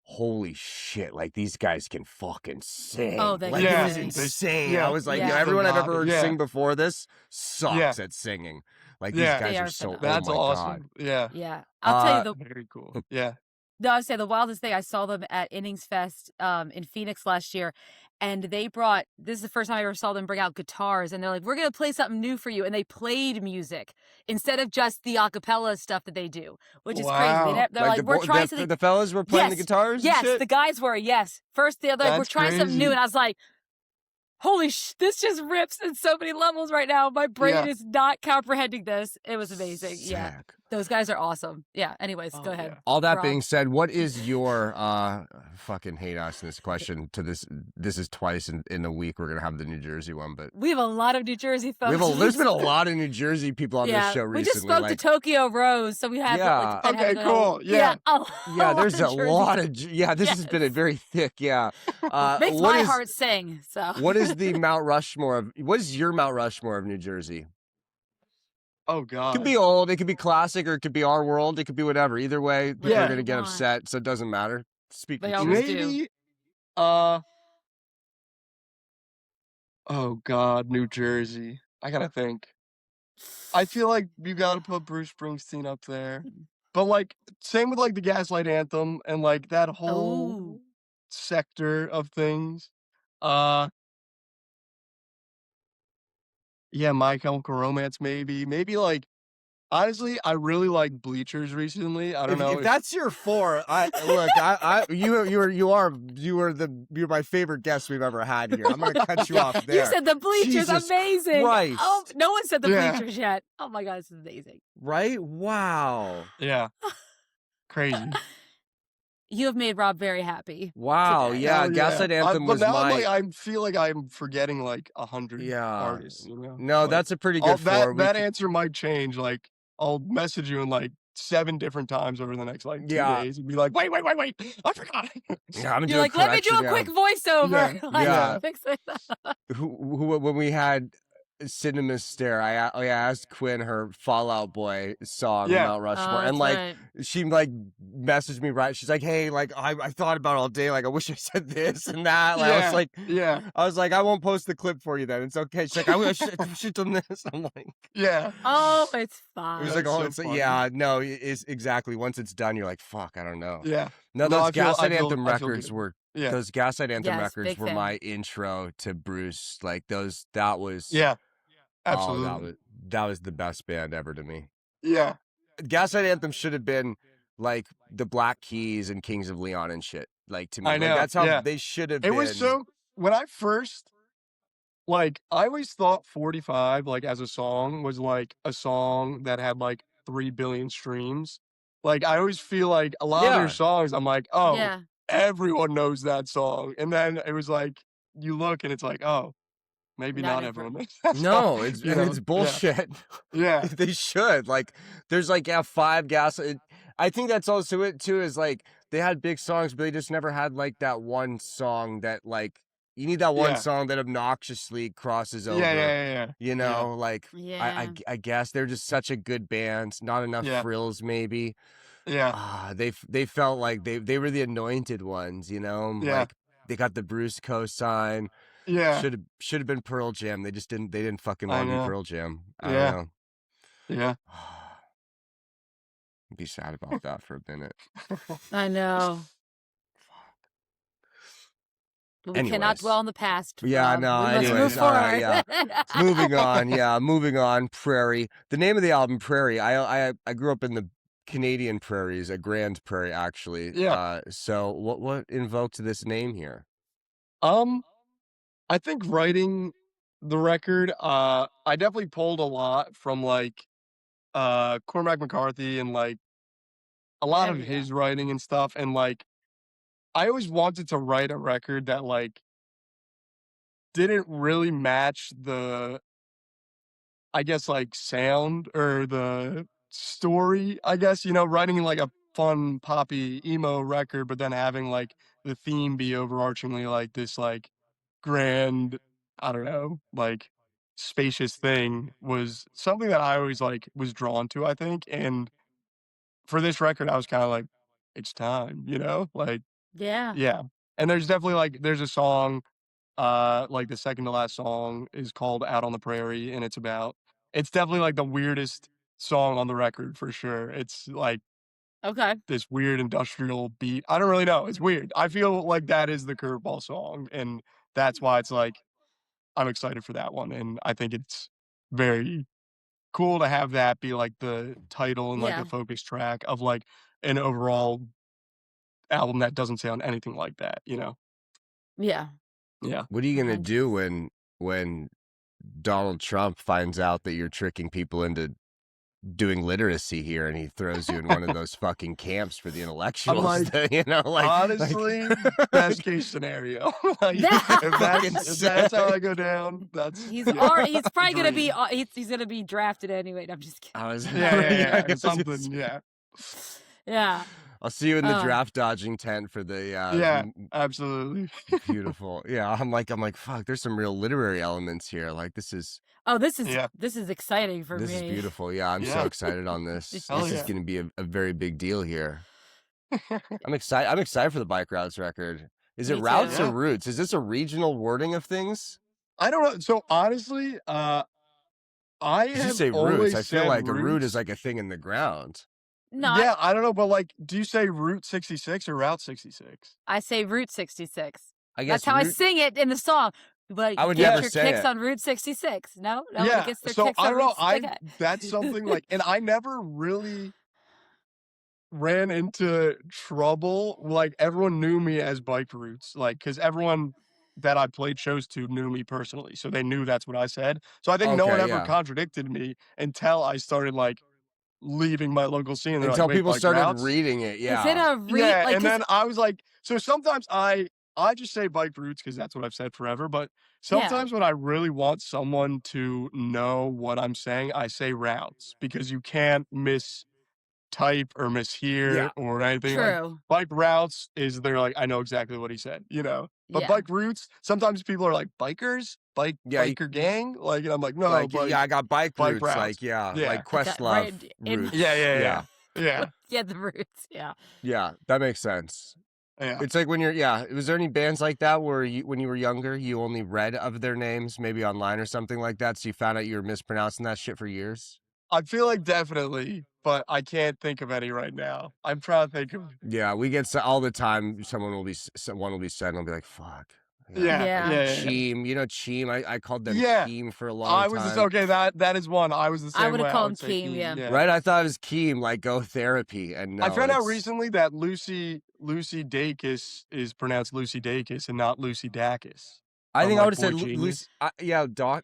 holy shit, like these guys can fucking sing. Oh, they this is insane. I was like, everyone I've ever heard sing before this sucks at singing. Like these guys are so that's awesome. God. Yeah. I'll tell you very cool. Yeah. No, I would say the wildest thing, I saw them at Innings Fest in Phoenix last year, and they brought, this is the first time I ever saw them bring out guitars, and they're like, we're going to play something new for you, and they played music instead of just the a cappella stuff that they do, which is crazy. They're like we're trying something. The fellas were playing the guitars? Yes, and shit? The guys were, First, they're like, we're trying something new, and I was like, holy this just rips in so many levels right now. My brain is not comprehending this. It was amazing. Sick. Yeah. Those guys are awesome. Yeah. Anyways, go ahead. Yeah. All that being said, what is your fucking hate asking this question to this? This is twice in a week. We're gonna have the New Jersey one, but we have a lot of New Jersey folks. There's been a lot of New Jersey people on this show recently. We just spoke to Tokyo Rose, so we have. Okay, cool. Yeah. There's a lot of. This has been a very thick. Makes my heart sing. So. What is the Mount Rushmore of? What is your Mount Rushmore of New Jersey? Oh God! It could be old, it could be classic, or it could be our world. It could be whatever. Either way, we're gonna get upset, so it doesn't matter. Speak. Maybe. Oh God, New Jersey. I gotta think. I feel like you gotta put Bruce Springsteen up there, but like same with like the Gaslight Anthem and like that whole sector of things. Yeah, My Chemical Romance, maybe like Honestly, I really like Bleachers recently. I don't know if that's your 4, you're my favorite guest we've ever had here. I'm gonna cut you off there. You said the Bleachers, Jesus amazing. Christ. Oh, no one said the Bleachers yet. Oh my God, this is amazing. Right? Wow. Yeah. Crazy. You have made Rob very happy. Wow. today. Yeah. Gaslight Anthem was but now my. I feel like I'm forgetting like 100 artists. You know? No, Like, that's a pretty good 4. That answer might change. Like I'll message you in like 7 different times over the next like 2 days and be like, wait, I forgot. Yeah, You're like, let me do a quick voiceover. Yeah. Fix it. Who when we had Cinema Stare, I asked Quinn her Fallout Boy song Mount Rushmore, and like she like messaged me right. She's like, hey, like I thought about it all day. Like I wish I said this and that. Like, I was like, I won't post the clip for you then. It's okay. She's like, I wish I should have done this. I'm like, oh, it's fine. It was like, no, it's exactly. Once it's done, you're like, fuck, I don't know. Yeah. No, those Gaslight Anthem records were. Those Gaslight Anthem records were my intro to Bruce. Like those, that was absolutely. That was the best band ever to me. Yeah, Gaslight Anthem should have been like the Black Keys and Kings of Leon and shit. Like to me, I know. Like, that's how they should have been. It was so when I first I always thought 45 like as a song was like a song that had like 3 billion streams. Like I always feel like a lot of their songs, I'm like, oh. Everyone knows that song, and then it was like you look and it's like, oh, maybe not everyone knows that no song. it's bullshit. They should like there's like 5 Gaslight. I think that's also it too, is like they had big songs but they just never had like that one song that like you need that one song that obnoxiously crosses over. You know, like I guess they're just such a good band, not enough frills maybe. They felt like they were the anointed ones, you know. Like they got the Bruce cosign. Should have been Pearl Jam. They just didn't. They didn't fucking want to be Pearl Jam. I don't know. I'd be sad about that for a minute. I know. But we cannot dwell on the past. Yeah, no. We must move forward. Moving on. Prairie. The name of the album, Prairie. I grew up in the Canadian prairies, a Grand Prairie, actually. So what invoked this name here? I think writing the record, I definitely pulled a lot from like Cormac McCarthy and like a lot of his writing and stuff, and like I always wanted to write a record that like didn't really match the, I guess, like sound or the story, I guess, you know, writing like a fun poppy emo record, but then having like the theme be overarchingly like this like grand, I don't know, like spacious thing was something that I always like was drawn to, I think. And for this record, I was kind of like, it's time, you know, like, yeah. And there's definitely like, there's a song, like the second to last song is called Out on the Prairie, and it's definitely like the weirdest song on the record for sure. It's like this weird industrial beat. I don't really know. It's weird. I feel like that is the curveball song, and that's why it's like I'm excited for that one. And I think it's very cool to have that be like the title and like the focus track of like an overall album that doesn't sound anything like that, you know? Yeah. What are you gonna do when Donald Trump finds out that you're tricking people into doing literacy here, and he throws you in one of those fucking camps for the intellectuals? Like, you know, like honestly, best case scenario. Like, if that's how I go down, that's he's probably gonna be he's gonna be drafted anyway. No, I'm just kidding. Something. I'll see you in the draft dodging tent for the absolutely beautiful. I'm like fuck, there's some real literary elements here. Like this is exciting for me. This is beautiful. I'm so excited on this. This is gonna be a very big deal here. I'm excited for the Bike Routes record. Is it Routes or Roots? Is this a regional wording of things? I don't know. So honestly, you say roots. I feel like roots. A root is like a thing in the ground. No. I don't know, but like, do you say Route 66 or Route 66? I say Route 66. I guess that's how I sing it in the song. But I would get never your say kicks it. on Route 66. No, nobody Yeah, gets their so kicks I on don't know. Route 66. That's something like, and I never really ran into trouble. Like everyone knew me as Bike Roots, like because everyone that I played shows to knew me personally, so they knew that's what I said. So I think no one Okay, ever yeah. contradicted me until I started like leaving my local scene. They're Until like, "Wait, people Bike started Routes?" reading it, Is it yeah. a Yeah, like? and then I was like, so sometimes I just say Bike Roots because that's what I've said forever. But Yeah. sometimes when I really want someone to know what I'm saying, I say routes because you can't mistype or mishear or anything. Like True. Bike Routes is they're like, I know exactly what he said, But Yeah. Bike Roots, sometimes people are like bikers, biker gang, like, and I'm like, no, Like, bike, yeah, I got bike bike routes, routes. like, yeah, Yeah. like Okay, Questlove right in- routes. Yeah. Yeah, the roots. Yeah. Yeah, that makes sense. Yeah. It's like when was there any bands like that where when you were younger, you only read of their names, maybe online or something like that, so you found out you were mispronouncing that shit for years? I feel like definitely, but I can't think of any right now. I'm trying to think of. Yeah, we get all the time. Someone will be said, and I'll be like, "Fuck." Yeah. Cheem, Cheem. I called them Yeah. Keem for a long I time. was just okay. That is one. I was the same I way. would've called him say Keem, yeah. Right? I thought it was Keem, like go therapy, and no, I found out it's- recently that Lucy Dacus is pronounced Lucy Dacus and not Lucy Dacus. I think I would have said Boy Lucy. Genius.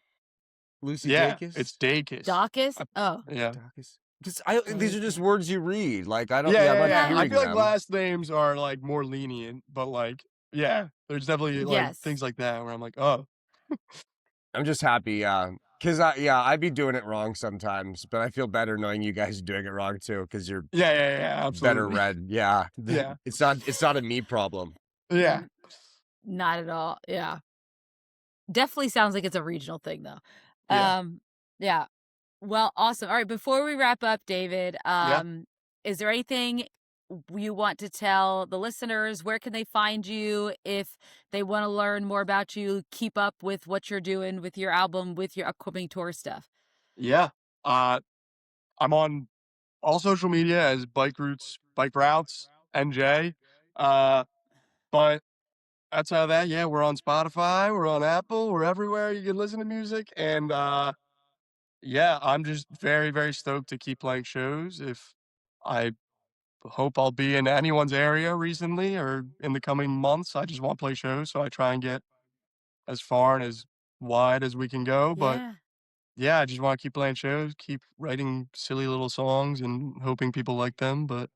Lucy Yeah, Dacus. it's Dacus. Dacus? Oh. Yeah. Dacus. Because these are just words you read. Like I don't. Yeah. I'm not I hearing feel like them. last names are like more lenient, but like, yeah, there's definitely like Yes. things like that where I'm like, oh. I'm just happy, because I'd be doing it wrong sometimes, but I feel better knowing you guys are doing it wrong too, because you're Yeah, absolutely. better read. Yeah, Yeah. It's not a me problem. Yeah. Not at all. Yeah. Definitely sounds like it's a regional thing though. Yeah. Yeah. Well, awesome. All right, before we wrap up, David, is there anything you want to tell the listeners? Where can they find you if they want to learn more about you, keep up with what you're doing with your album, with your upcoming tour stuff? Yeah. I'm on all social media as Bike Routes, NJ. But outside of that, yeah, we're on Spotify, we're on Apple, we're everywhere you can listen to music. And yeah, I'm just very, very stoked to keep playing shows. I hope I'll be in anyone's area recently or in the coming months. I just want to play shows, so I try and get as far and as wide as we can go. But yeah, I just want to keep playing shows, keep writing silly little songs and hoping people like them. But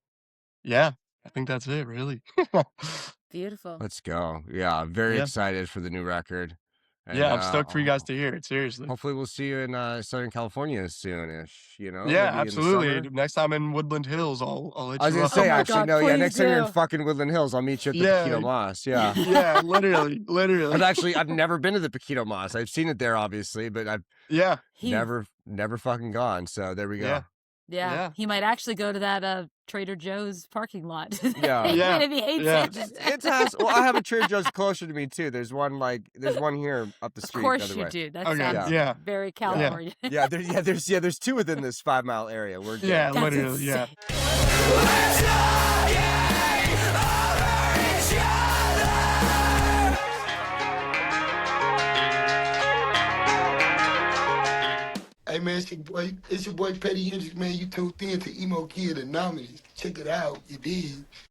yeah, I think that's it, really. Beautiful. Let's go. Yeah, I'm very excited for the new record. And, yeah, I'm stoked for you guys to hear it. Seriously. Hopefully, we'll see you in Southern California soonish. Yeah, maybe absolutely. Next time in Woodland Hills, I'll hit I was you gonna up. say actually, no, yeah. Next time you're in do. fucking Woodland Hills, I'll meet you at the Paquito Moss. Yeah. Yeah, literally. I've never been to the Paquito Moss. I've seen it there, obviously, but I've never fucking gone. So there we go. Yeah. He might actually go to that Trader Joe's parking lot. Yeah. Even if he hates it. It has. Well, I have a Trader Joe's closer to me too. There's one here up the street. Of course the you other way. do. That sounds very California. There's two within this 5 mile area. We're good. Yeah, That's literally. insane. Yeah. Hey man, it's your boy Petty Hendrix, man. You tuned in to Emo Kid Anomalies. Check it out, you did.